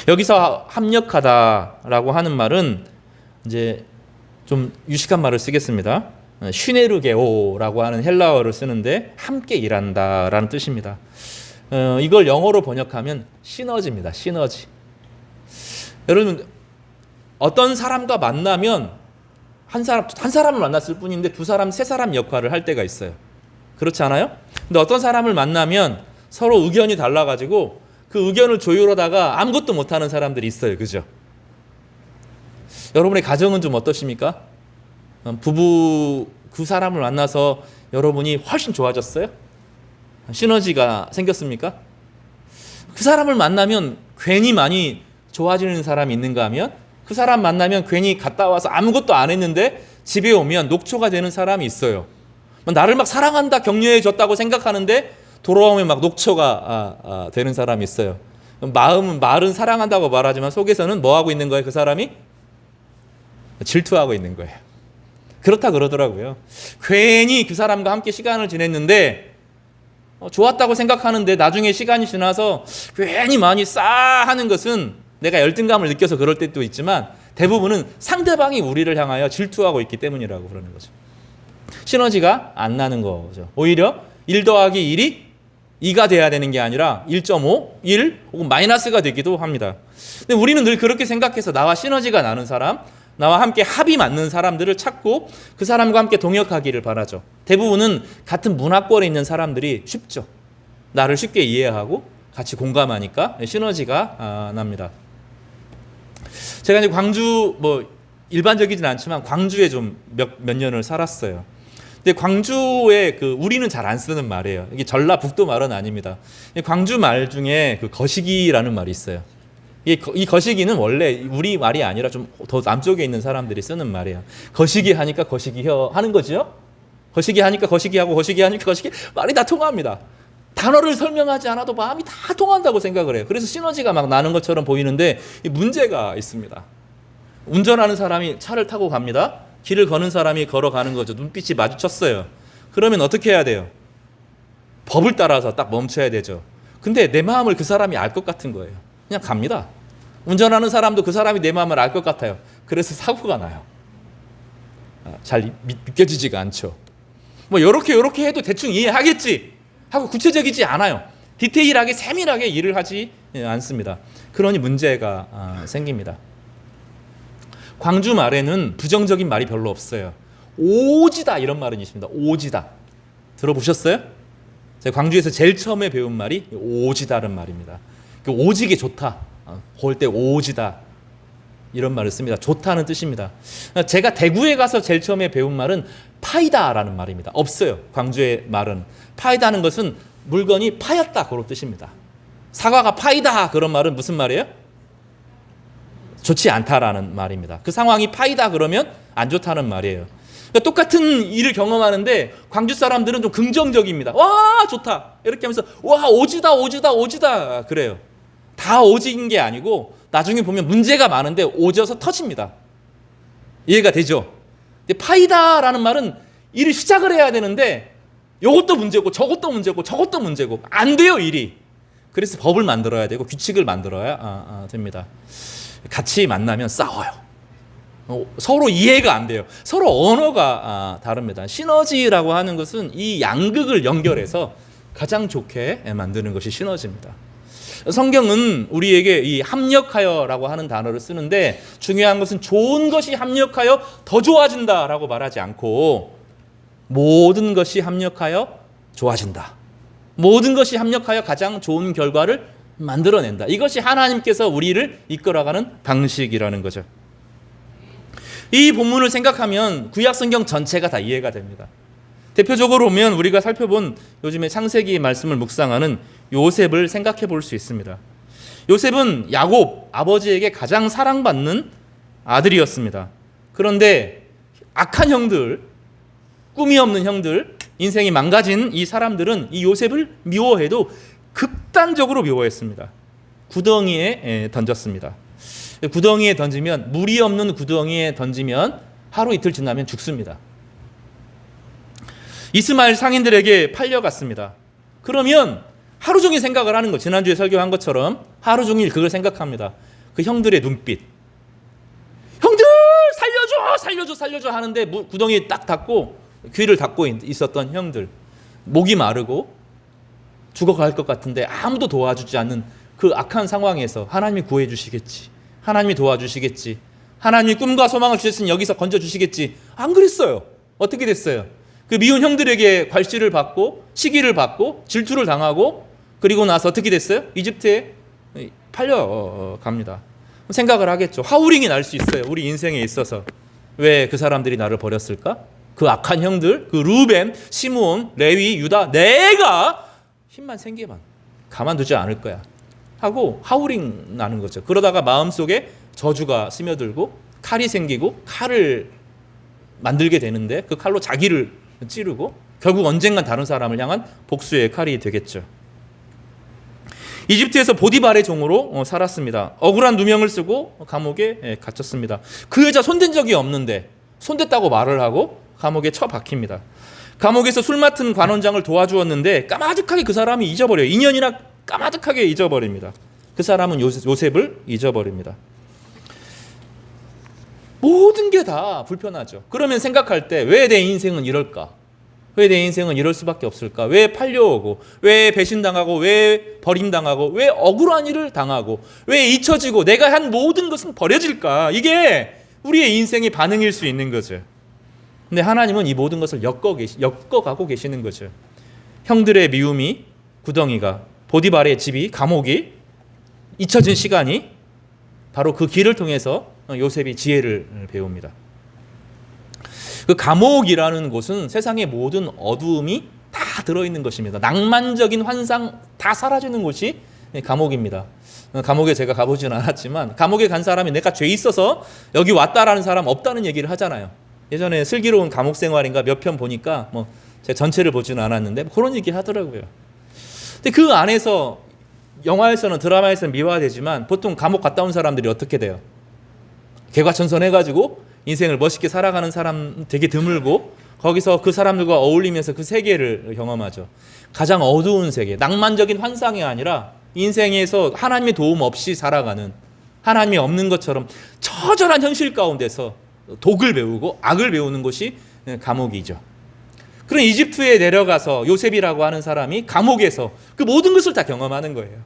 Speaker 2: 여기서 합력하다라고 하는 말은 이제 좀 유식한 말을 쓰겠습니다. 슈네르게오라고 하는 헬라어를 쓰는데 함께 일한다라는 뜻입니다. 이걸 영어로 번역하면 시너지입니다. 시너지. 여러분 어떤 사람과 만나면 한 사람을 만났을 뿐인데 두 사람, 세 사람 역할을 할 때가 있어요. 그렇지 않아요? 근데 어떤 사람을 만나면 서로 의견이 달라가지고 그 의견을 조율하다가 아무것도 못하는 사람들이 있어요. 그죠? 여러분의 가정은 좀 어떠십니까? 부부 그 사람을 만나서 여러분이 훨씬 좋아졌어요? 시너지가 생겼습니까? 그 사람을 만나면 괜히 많이 좋아지는 사람이 있는가 하면 그 사람 만나면 괜히 갔다 와서 아무것도 안 했는데 집에 오면 녹초가 되는 사람이 있어요. 나를 막 사랑한다, 격려해 줬다고 생각하는데 돌아오면 막 녹초가 되는 사람이 있어요. 말은 사랑한다고 말하지만 속에서는 뭐 하고 있는 거예요? 그 사람이 질투하고 있는 거예요. 그렇다 그러더라고요. 괜히 그 사람과 함께 시간을 지냈는데 좋았다고 생각하는데 나중에 시간이 지나서 괜히 많이 싸하는 것은 내가 열등감을 느껴서 그럴 때도 있지만 대부분은 상대방이 우리를 향하여 질투하고 있기 때문이라고 그러는 거죠. 시너지가 안 나는 거죠. 오히려 1 더하기 1이 2가 돼야 되는 게 아니라 1.5, 1 혹은 마이너스가 되기도 합니다. 근데 우리는 늘 그렇게 생각해서 나와 시너지가 나는 사람, 나와 함께 합이 맞는 사람들을 찾고 그 사람과 함께 동역하기를 바라죠. 대부분은 같은 문화권에 있는 사람들이 쉽죠. 나를 쉽게 이해하고 같이 공감하니까 시너지가 납니다. 제가 이제 광주 일반적이진 않지만 광주에 좀 몇 년을 살았어요. 근데 광주에 우리는 잘 안 쓰는 말이에요. 이게 전라북도 말은 아닙니다. 광주 말 중에 거시기라는 말이 있어요. 이 거시기는 원래 우리 말이 아니라 좀 더 남쪽에 있는 사람들이 쓰는 말이에요. 거시기 하니까 거시기혀 하는 거죠. 거시기 하니까 거시기하고 거시기 하니까 거시기 말이 다 통합니다. 단어를 설명하지 않아도 마음이 다 통한다고 생각을 해요. 그래서 시너지가 막 나는 것처럼 보이는데 문제가 있습니다. 운전하는 사람이 차를 타고 갑니다. 길을 거는 사람이 걸어가는 거죠. 눈빛이 마주쳤어요. 그러면 어떻게 해야 돼요? 법을 따라서 딱 멈춰야 되죠. 근데 내 마음을 그 사람이 알 것 같은 거예요. 그냥 갑니다. 운전하는 사람도 그 사람이 내 마음을 알 것 같아요. 그래서 사고가 나요. 잘 믿겨지지가 않죠. 요렇게 해도 대충 이해하겠지 하고 구체적이지 않아요. 디테일하게 세밀하게 일을 하지 않습니다. 그러니 문제가 생깁니다. 광주 말에는 부정적인 말이 별로 없어요. 오지다 이런 말은 있습니다. 오지다. 들어보셨어요? 제가 광주에서 제일 처음에 배운 말이 오지다는 말입니다. 오지게 좋다. 볼 때 오지다. 이런 말을 씁니다. 좋다는 뜻입니다. 제가 대구에 가서 제일 처음에 배운 말은 파이다라는 말입니다. 없어요. 광주의 말은. 파이다는 것은 물건이 파였다 그런 뜻입니다. 사과가 파이다 그런 말은 무슨 말이에요? 좋지 않다라는 말입니다. 그 상황이 파이다 그러면 안 좋다는 말이에요. 그러니까 똑같은 일을 경험하는데 광주 사람들은 좀 긍정적입니다. 와 좋다 이렇게 하면서 와 오지다 그래요. 다 오진 게 아니고 나중에 보면 문제가 많은데 오져서 터집니다. 이해가 되죠? 근데 파이다라는 말은 일을 시작을 해야 되는데 이것도 문제고 저것도 문제고 저것도 문제고 안 돼요 일이. 그래서 법을 만들어야 되고 규칙을 만들어야 됩니다. 같이 만나면 싸워요. 서로 이해가 안 돼요. 서로 언어가 다릅니다. 시너지라고 하는 것은 이 양극을 연결해서 가장 좋게 만드는 것이 시너지입니다. 성경은 우리에게 이 합력하여라고 하는 단어를 쓰는데 중요한 것은 좋은 것이 합력하여 더 좋아진다라고 말하지 않고 모든 것이 합력하여 좋아진다. 모든 것이 합력하여 가장 좋은 결과를 만들어낸다. 이것이 하나님께서 우리를 이끌어가는 방식이라는 거죠. 이 본문을 생각하면 구약 성경 전체가 다 이해가 됩니다. 대표적으로 보면 우리가 살펴본 요즘에 창세기 말씀을 묵상하는 요셉을 생각해 볼 수 있습니다. 요셉은 야곱 아버지에게 가장 사랑받는 아들이었습니다. 그런데 악한 형들, 꿈이 없는 형들, 인생이 망가진 이 사람들은 이 요셉을 미워해도 극단적으로 미워했습니다. 구덩이에 던졌습니다. 구덩이에 던지면, 물이 없는 구덩이에 던지면 하루 이틀 지나면 죽습니다. 이스마엘 상인들에게 팔려갔습니다. 그러면 하루 종일 생각을 하는 거, 지난주에 설교한 것처럼 하루 종일 그걸 생각합니다. 그 형들의 눈빛. 형들 살려줘 하는데 구덩이에 딱 닫고 귀를 닫고 있었던 형들, 목이 마르고 죽어갈 것 같은데 아무도 도와주지 않는 그 악한 상황에서 하나님이 구해 주시겠지, 하나님이 도와주시겠지, 하나님이 꿈과 소망을 주셨으니 여기서 건져주시겠지. 안 그랬어요. 어떻게 됐어요? 그 미운 형들에게 괄시를 받고 시기를 받고 질투를 당하고 그리고 나서 어떻게 됐어요? 이집트에 팔려갑니다. 생각을 하겠죠. 하우링이 날 수 있어요. 우리 인생에 있어서. 왜 그 사람들이 나를 버렸을까? 그 악한 형들, 그 루벤, 시므온, 레위, 유다, 내가 힘만 생기면 가만두지 않을 거야 하고 하우링 나는 거죠. 그러다가 마음속에 저주가 스며들고 칼이 생기고 칼을 만들게 되는데 그 칼로 자기를 찌르고 결국 언젠간 다른 사람을 향한 복수의 칼이 되겠죠. 이집트에서 보디발의 종으로 살았습니다. 억울한 누명을 쓰고 감옥에 갇혔습니다. 그 여자 손댄 적이 없는데 손댔다고 말을 하고 감옥에 처박힙니다. 감옥에서 술 맡은 관원장을 도와주었는데 까마득하게 그 사람이 잊어버려요. 2년이나 까마득하게 잊어버립니다. 그 사람은 요셉을 잊어버립니다. 모든 게 다 불편하죠. 그러면 생각할 때 왜 내 인생은 이럴까? 왜 내 인생은 이럴 수밖에 없을까? 왜 팔려오고, 왜 배신당하고, 왜 버림당하고, 왜 억울한 일을 당하고, 왜 잊혀지고, 내가 한 모든 것은 버려질까? 이게 우리의 인생의 반응일 수 있는 거죠. 근데 하나님은 이 모든 것을 엮어가고 계시는 거죠. 형들의 미움이, 구덩이가, 보디발의 집이, 감옥이, 잊혀진 시간이 바로 그 길을 통해서 요셉이 지혜를 배웁니다. 그 감옥이라는 곳은 세상의 모든 어두움이 다 들어있는 것입니다. 낭만적인 환상 다 사라지는 곳이 감옥입니다. 감옥에 제가 가보지는 않았지만 감옥에 간 사람이 내가 죄 있어서 여기 왔다라는 사람 없다는 얘기를 하잖아요. 예전에 슬기로운 감옥 생활인가 몇 편 보니까 제가 전체를 보지는 않았는데 그런 얘기 하더라고요. 근데 그 안에서 영화에서는 드라마에서는 미화되지만 보통 감옥 갔다 온 사람들이 어떻게 돼요? 개과천선해가지고 인생을 멋있게 살아가는 사람 되게 드물고 거기서 그 사람들과 어울리면서 그 세계를 경험하죠. 가장 어두운 세계, 낭만적인 환상이 아니라 인생에서 하나님의 도움 없이 살아가는, 하나님이 없는 것처럼 처절한 현실 가운데서 독을 배우고 악을 배우는 곳이 감옥이죠. 그런 이집트에 내려가서 요셉이라고 하는 사람이 감옥에서 그 모든 것을 다 경험하는 거예요.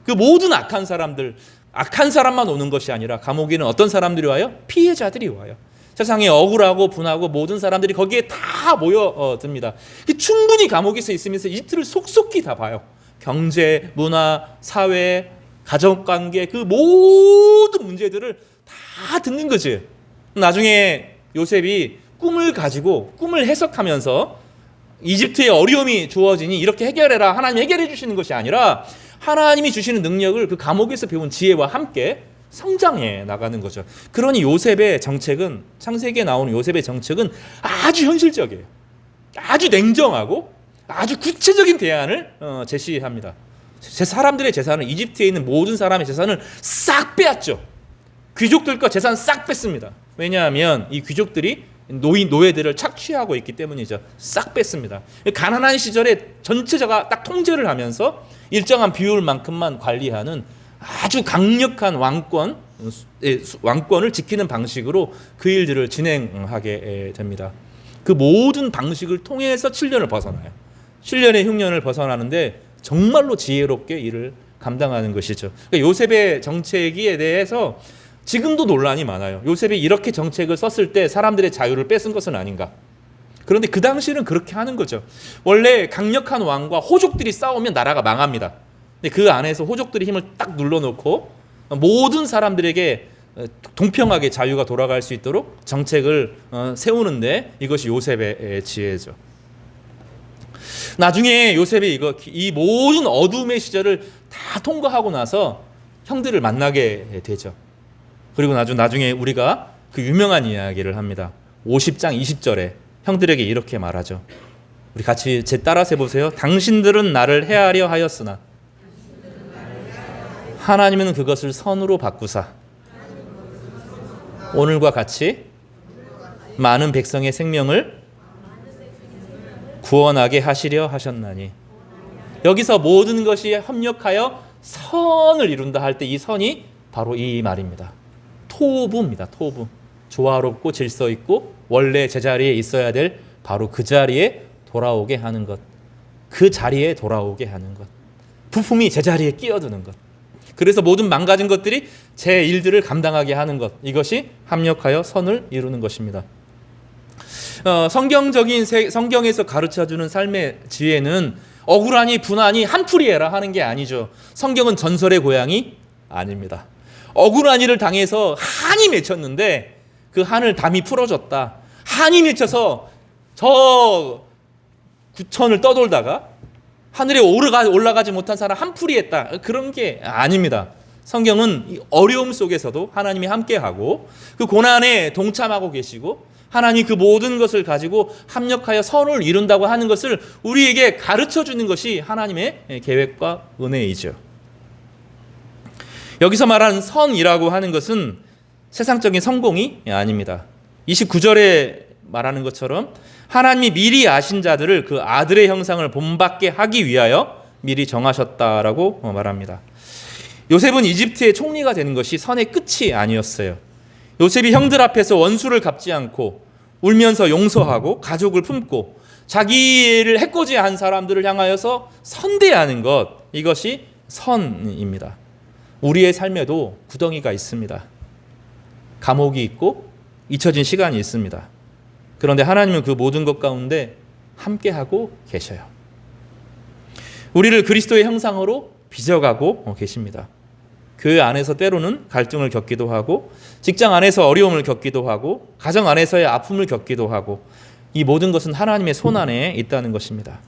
Speaker 2: 그 모든 악한 사람들, 악한 사람만 오는 것이 아니라 감옥에는 어떤 사람들이 와요? 피해자들이 와요. 세상에 억울하고 분하고 모든 사람들이 거기에 다 모여듭니다. 충분히 감옥에서 있으면서 이집트를 속속히 다 봐요. 경제, 문화, 사회, 가족관계 그 모든 문제들을 다 듣는 거지. 나중에 요셉이 꿈을 가지고 꿈을 해석하면서 이집트에 어려움이 주어지니 이렇게 해결해라. 하나님이 해결해 주시는 것이 아니라 하나님이 주시는 능력을 그 감옥에서 배운 지혜와 함께 성장해 나가는 거죠. 그러니 요셉의 정책은, 창세기에 나오는 요셉의 정책은 아주 현실적이에요. 아주 냉정하고 아주 구체적인 대안을 제시합니다. 사람들의 재산을, 이집트에 있는 모든 사람의 재산을 싹 빼앗죠. 귀족들 거 재산 싹 뺐습니다. 왜냐하면 이 귀족들이 노예들을 착취하고 있기 때문이죠. 싹 뺐습니다. 가난한 시절에 전체가 딱 통제를 하면서 일정한 비율만큼만 관리하는 아주 강력한 왕권을 지키는 방식으로 그 일들을 진행하게 됩니다. 그 모든 방식을 통해서 7년을 벗어나요. 7년의 흉년을 벗어나는데 정말로 지혜롭게 일을 감당하는 것이죠. 그러니까 요셉의 정책에 대해서 지금도 논란이 많아요. 요셉이 이렇게 정책을 썼을 때 사람들의 자유를 뺏은 것은 아닌가. 그런데 그 당시는 그렇게 하는 거죠. 원래 강력한 왕과 호족들이 싸우면 나라가 망합니다. 근데 그 안에서 호족들이 힘을 딱 눌러놓고 모든 사람들에게 동평하게 자유가 돌아갈 수 있도록 정책을 세우는데 이것이 요셉의 지혜죠. 나중에 요셉이 이 모든 어둠의 시절을 다 통과하고 나서 형들을 만나게 되죠. 그리고 나중에 우리가 그 유명한 이야기를 합니다. 50장 20절에 형들에게 이렇게 말하죠. 우리 같이 따라서 해보세요. 당신들은 나를 해하려 하였으나 하나님은 그것을 선으로 바꾸사 오늘과 같이 많은 백성의 생명을 구원하게 하시려 하셨나니. 여기서 모든 것이 협력하여 선을 이룬다 할 때 이 선이 바로 이 말입니다. 토부입니다. 토부. 조화롭고 질서 있고 원래 제자리에 있어야 될 바로 그 자리에 돌아오게 하는 것. 그 자리에 돌아오게 하는 것. 부품이 제자리에 끼어드는 것. 그래서 모든 망가진 것들이 제 일들을 감당하게 하는 것. 이것이 합력하여 선을 이루는 것입니다. 성경에서 가르쳐주는 삶의 지혜는 억울하니 분하니 한풀이해라 하는 게 아니죠. 성경은 전설의 고향이 아닙니다. 억울한 일을 당해서 한이 맺혔는데 그 한을 담이 풀어졌다. 한이 맺혀서 저 구천을 떠돌다가 하늘에 올라가지 못한 사람 한풀이했다. 그런 게 아닙니다. 성경은 이 어려움 속에서도 하나님이 함께하고 그 고난에 동참하고 계시고 하나님 그 모든 것을 가지고 합력하여 선을 이룬다고 하는 것을 우리에게 가르쳐주는 것이 하나님의 계획과 은혜이죠. 여기서 말하는 선이라고 하는 것은 세상적인 성공이 아닙니다. 29절에 말하는 것처럼 하나님이 미리 아신 자들을 그 아들의 형상을 본받게 하기 위하여 미리 정하셨다라고 말합니다. 요셉은 이집트의 총리가 되는 것이 선의 끝이 아니었어요. 요셉이 형들 앞에서 원수를 갚지 않고 울면서 용서하고 가족을 품고 자기를 해코지한 사람들을 향하여서 선대하는 것, 이것이 선입니다. 우리의 삶에도 구덩이가 있습니다. 감옥이 있고 잊혀진 시간이 있습니다. 그런데 하나님은 그 모든 것 가운데 함께하고 계셔요. 우리를 그리스도의 형상으로 빚어가고 계십니다. 교회 안에서 때로는 갈등을 겪기도 하고 직장 안에서 어려움을 겪기도 하고 가정 안에서의 아픔을 겪기도 하고 이 모든 것은 하나님의 손안에 있다는 것입니다.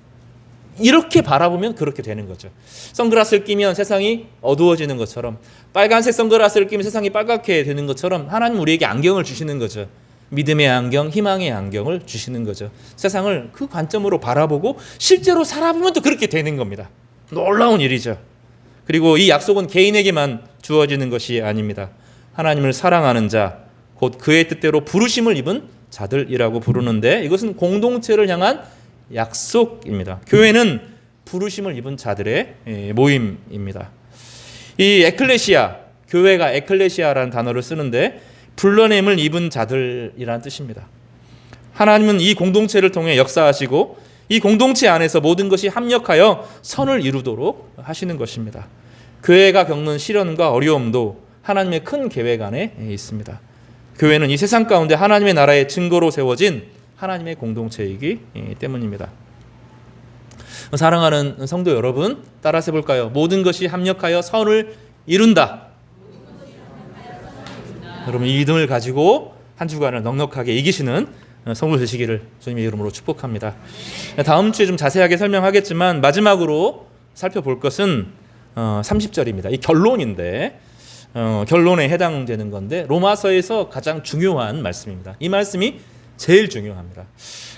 Speaker 2: 이렇게 바라보면 그렇게 되는 거죠. 선글라스를 끼면 세상이 어두워지는 것처럼 빨간색 선글라스를 끼면 세상이 빨갛게 되는 것처럼 하나님 우리에게 안경을 주시는 거죠. 믿음의 안경, 희망의 안경을 주시는 거죠. 세상을 그 관점으로 바라보고 실제로 살아보면 또 그렇게 되는 겁니다. 놀라운 일이죠. 그리고 이 약속은 개인에게만 주어지는 것이 아닙니다. 하나님을 사랑하는 자, 곧 그의 뜻대로 부르심을 입은 자들이라고 부르는데 이것은 공동체를 향한 약속입니다. 교회는 부르심을 입은 자들의 모임입니다. 이 에클레시아, 교회가 에클레시아라는 단어를 쓰는데 불러냄을 입은 자들이라는 뜻입니다. 하나님은 이 공동체를 통해 역사하시고 이 공동체 안에서 모든 것이 합력하여 선을 이루도록 하시는 것입니다. 교회가 겪는 시련과 어려움도 하나님의 큰 계획 안에 있습니다. 교회는 이 세상 가운데 하나님의 나라의 증거로 세워진 하나님의 공동체이기 때문입니다. 사랑하는 성도 여러분, 따라서 해볼까요? 모든 것이 합력하여 선을 이룬다. 여러분 이 믿음을 가지고 한 주간을 넉넉하게 이기시는 성도 되시기를 주님의 이름으로 축복합니다. 다음 주에 좀 자세하게 설명하겠지만 마지막으로 살펴볼 것은 30절입니다. 이 결론인데 결론에 해당되는 건데 로마서에서 가장 중요한 말씀입니다. 이 말씀이 제일 중요합니다.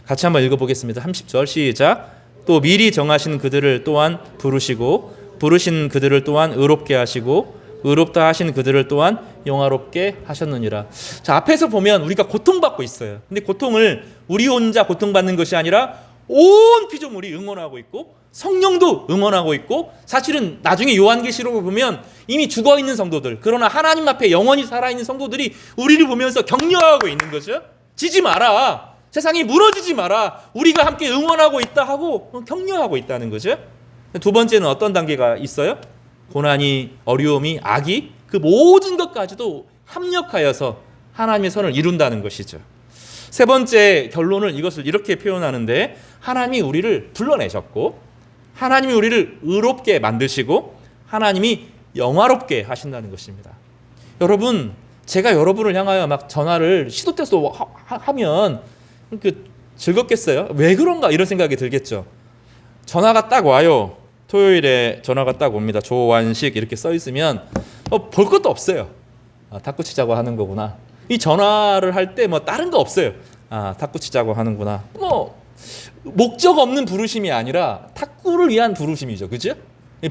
Speaker 2: 같이 한번 읽어보겠습니다. 30절 시작. 또 미리 정하신 그들을 또한 부르시고 부르신 그들을 또한 의롭게 하시고 의롭다 하신 그들을 또한 영화롭게 하셨느니라. 자, 앞에서 보면 우리가 고통받고 있어요. 근데 고통을 우리 혼자 고통받는 것이 아니라 온 피조물이 응원하고 있고 성령도 응원하고 있고, 사실은 나중에 요한계시록을 보면 이미 죽어있는 성도들, 그러나 하나님 앞에 영원히 살아있는 성도들이 우리를 보면서 격려하고 있는 거죠. 지지 마라, 세상이 무너지지 마라, 우리가 함께 응원하고 있다 하고 격려하고 있다는 거죠. 두 번째는 어떤 단계가 있어요? 고난이, 어려움이, 악이 그 모든 것까지도 합력하여서 하나님의 선을 이룬다는 것이죠. 세 번째 결론을 이것을 이렇게 표현하는데, 하나님이 우리를 불러내셨고 하나님이 우리를 의롭게 만드시고 하나님이 영화롭게 하신다는 것입니다. 여러분, 제가 여러분을 향하여 막 전화를 시도 때도 하면 즐겁겠어요? 왜 그런가 이런 생각이 들겠죠. 전화가 딱 와요. 토요일에 전화가 딱 옵니다. 조완식 이렇게 써 있으면 볼 것도 없어요. 탁구 치자고 하는 거구나. 이 전화를 할 때 뭐 다른 거 없어요. 탁구 치자고 하는구나. 목적 없는 부르심이 아니라 탁구를 위한 부르심이죠. 그죠?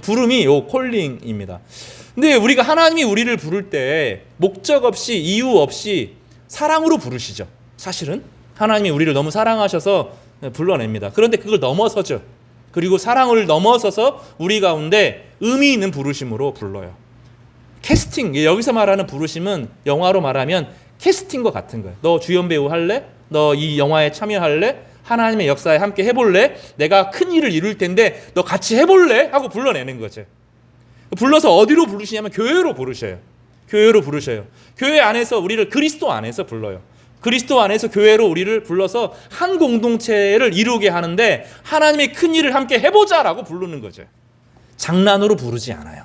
Speaker 2: 부름이 요 콜링입니다. 근데 우리가 하나님이 우리를 부를 때 목적 없이 이유 없이 사랑으로 부르시죠. 사실은 하나님이 우리를 너무 사랑하셔서 불러냅니다. 그런데 그걸 넘어서죠. 그리고 사랑을 넘어서서 우리 가운데 의미 있는 부르심으로 불러요. 캐스팅, 여기서 말하는 부르심은 영화로 말하면 캐스팅과 같은 거예요. 너 주연 배우 할래? 너 이 영화에 참여할래? 하나님의 역사에 함께 해볼래? 내가 큰 일을 이룰 텐데 너 같이 해볼래? 하고 불러내는 거죠. 불러서 어디로 부르시냐면 교회로 부르셔요. 교회로 부르셔요. 교회 안에서 우리를 그리스도 안에서 불러요. 그리스도 안에서 교회로 우리를 불러서 한 공동체를 이루게 하는데 하나님의 큰 일을 함께 해보자라고 부르는 거죠. 장난으로 부르지 않아요.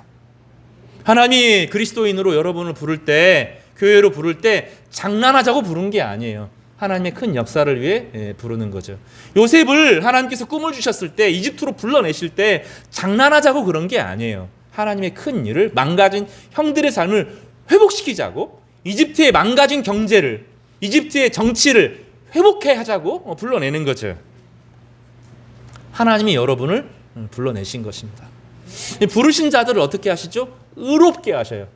Speaker 2: 하나님이 그리스도인으로 여러분을 부를 때, 교회로 부를 때 장난하자고 부른 게 아니에요. 하나님의 큰 역사를 위해 부르는 거죠. 요셉을 하나님께서 꿈을 주셨을 때, 이집트로 불러내실 때 장난하자고 그런 게 아니에요. 하나님의 큰 일을, 망가진 형들의 삶을 회복시키자고, 이집트의 망가진 경제를, 이집트의 정치를 회복해 하자고 불러내는 거죠. 하나님이 여러분을 불러내신 것입니다. 부르신 자들을 어떻게 하시죠? 의롭게 하셔요.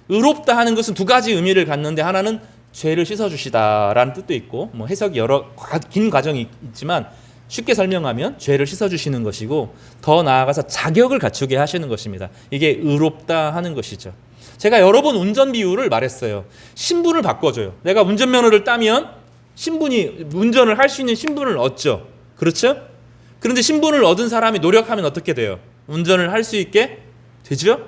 Speaker 2: 의롭다 하는 것은 두 가지 의미를 갖는데, 하나는 죄를 씻어주시다라는 뜻도 있고, 해석이 여러 긴 과정이 있지만 쉽게 설명하면 죄를 씻어주시는 것이고, 더 나아가서 자격을 갖추게 하시는 것입니다. 이게 의롭다 하는 것이죠. 제가 여러 번 운전 비유를 말했어요. 신분을 바꿔줘요. 내가 운전면허를 따면 운전을 할 수 있는 신분을 얻죠. 그렇죠? 그런데 신분을 얻은 사람이 노력하면 어떻게 돼요? 운전을 할 수 있게 되죠?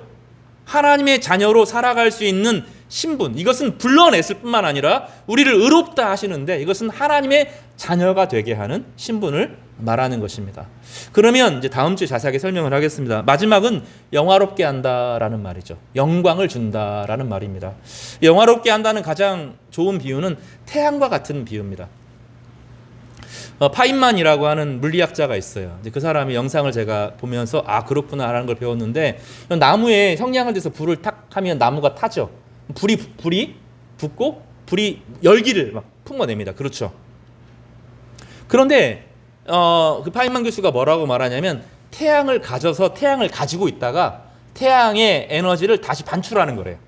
Speaker 2: 하나님의 자녀로 살아갈 수 있는 신분, 이것은 불러냈을 뿐만 아니라 우리를 의롭다 하시는데, 이것은 하나님의 자녀가 되게 하는 신분을 말하는 것입니다. 그러면 이제 다음 주에 자세하게 설명을 하겠습니다. 마지막은 영화롭게 한다라는 말이죠. 영광을 준다라는 말입니다. 영화롭게 한다는 가장 좋은 비유는 태양과 같은 비유입니다. 파인만이라고 하는 물리학자가 있어요. 이제 그 사람의 영상을 제가 보면서 그렇구나 라는 걸 배웠는데, 나무에 형량을 대서 불을 탁 하면 나무가 타죠. 불이 붙고 불이 열기를 막 품어냅니다. 그렇죠. 그런데 그 파인만 교수가 뭐라고 말하냐면, 태양을 가지고 있다가 태양의 에너지를 다시 반출하는 거래요.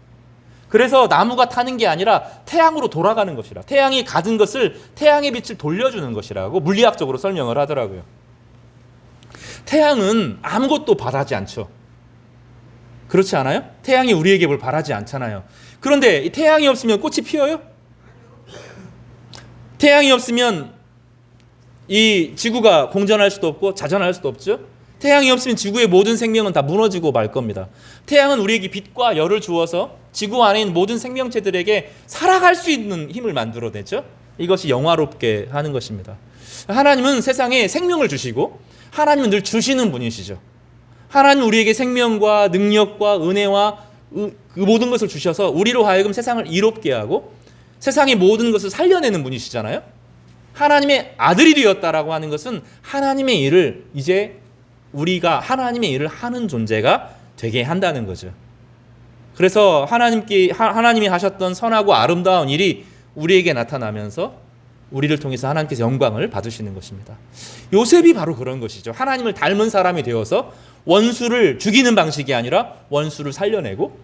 Speaker 2: 그래서 나무가 타는 게 아니라 태양으로 돌아가는 것이라, 태양이 가진 것을, 태양의 빛을 돌려주는 것이라고 물리학적으로 설명을 하더라고요. 태양은 아무것도 바라지 않죠. 그렇지 않아요? 태양이 우리에게 뭘 바라지 않잖아요. 그런데 태양이 없으면 꽃이 피어요? 태양이 없으면 이 지구가 공전할 수도 없고 자전할 수도 없죠. 태양이 없으면 지구의 모든 생명은 다 무너지고 말 겁니다. 태양은 우리에게 빛과 열을 주어서 지구 안에 있는 모든 생명체들에게 살아갈 수 있는 힘을 만들어내죠. 이것이 영화롭게 하는 것입니다. 하나님은 세상에 생명을 주시고, 하나님은 늘 주시는 분이시죠. 하나님은 우리에게 생명과 능력과 은혜와 그 모든 것을 주셔서 우리로 하여금 세상을 이롭게 하고 세상의 모든 것을 살려내는 분이시잖아요. 하나님의 아들이 되었다라고 하는 것은 하나님의 일을, 이제 우리가 하나님의 일을 하는 존재가 되게 한다는 거죠. 그래서 하나님이 하셨던 선하고 아름다운 일이 우리에게 나타나면서 우리를 통해서 하나님께서 영광을 받으시는 것입니다. 요셉이 바로 그런 것이죠. 하나님을 닮은 사람이 되어서 원수를 죽이는 방식이 아니라 원수를 살려내고,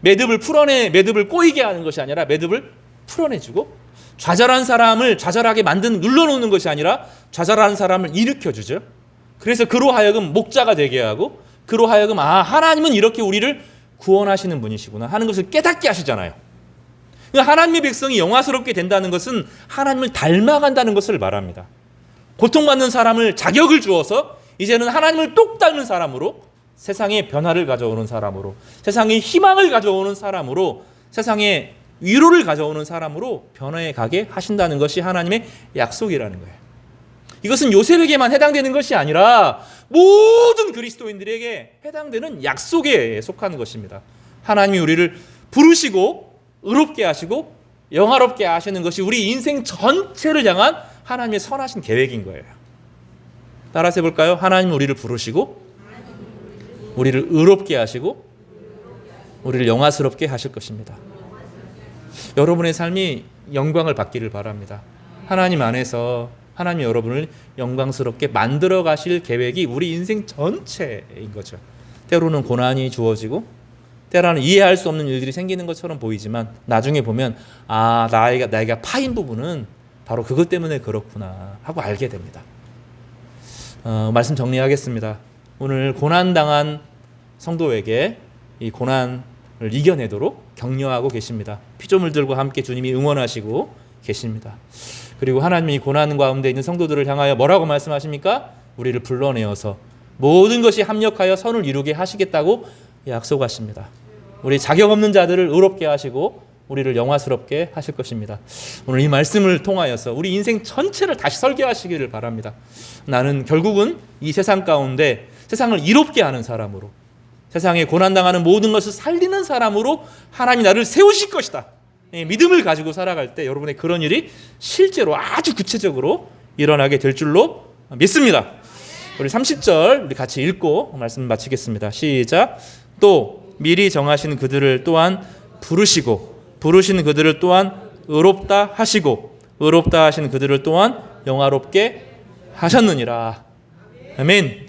Speaker 2: 매듭을 꼬이게 하는 것이 아니라 매듭을 풀어내주고, 좌절한 사람을 좌절하게 눌러놓는 것이 아니라 좌절한 사람을 일으켜주죠. 그래서 그로 하여금 목자가 되게 하고, 그로 하여금 하나님은 이렇게 우리를 구원하시는 분이시구나 하는 것을 깨닫게 하시잖아요. 그러니까 하나님의 백성이 영화스럽게 된다는 것은 하나님을 닮아간다는 것을 말합니다. 고통받는 사람을 자격을 주어서 이제는 하나님을 똑 닮은 사람으로, 세상에 변화를 가져오는 사람으로, 세상에 희망을 가져오는 사람으로, 세상에 위로를 가져오는 사람으로 변화해 가게 하신다는 것이 하나님의 약속이라는 거예요. 이것은 요셉에게만 해당되는 것이 아니라 모든 그리스도인들에게 해당되는 약속에 속하는 것입니다. 하나님이 우리를 부르시고 의롭게 하시고 영화롭게 하시는 것이 우리 인생 전체를 향한 하나님의 선하신 계획인 거예요. 따라서 해볼까요? 하나님은 우리를 부르시고 우리를 의롭게 하시고 우리를 영화스럽게 하실 것입니다. 여러분의 삶이 영광을 받기를 바랍니다. 하나님 안에서 하나님이 여러분을 영광스럽게 만들어 가실 계획이 우리 인생 전체인 거죠. 때로는 고난이 주어지고 때로는 이해할 수 없는 일들이 생기는 것처럼 보이지만 나중에 보면 나에게 파인 부분은 바로 그것 때문에 그렇구나 하고 알게 됩니다. 말씀 정리하겠습니다. 오늘 고난당한 성도에게 이 고난을 이겨내도록 격려하고 계십니다. 피조물 들과 함께 주님이 응원하시고 계십니다. 그리고 하나님이 고난 가운데 있는 성도들을 향하여 뭐라고 말씀하십니까? 우리를 불러내어서 모든 것이 합력하여 선을 이루게 하시겠다고 약속하십니다. 우리 자격 없는 자들을 의롭게 하시고 우리를 영화스럽게 하실 것입니다. 오늘 이 말씀을 통하여서 우리 인생 전체를 다시 설계하시기를 바랍니다. 나는 결국은 이 세상 가운데 세상을 이롭게 하는 사람으로, 세상에 고난당하는 모든 것을 살리는 사람으로 하나님이 나를 세우실 것이다. 믿음을 가지고 살아갈 때 여러분의 그런 일이 실제로 아주 구체적으로 일어나게 될 줄로 믿습니다. 우리 30절 우리 같이 읽고 말씀 마치겠습니다. 시작. 또 미리 정하신 그들을 또한 부르신 그들을 또한 의롭다 하시고 의롭다 하신 그들을 또한 영화롭게 하셨느니라. 아멘.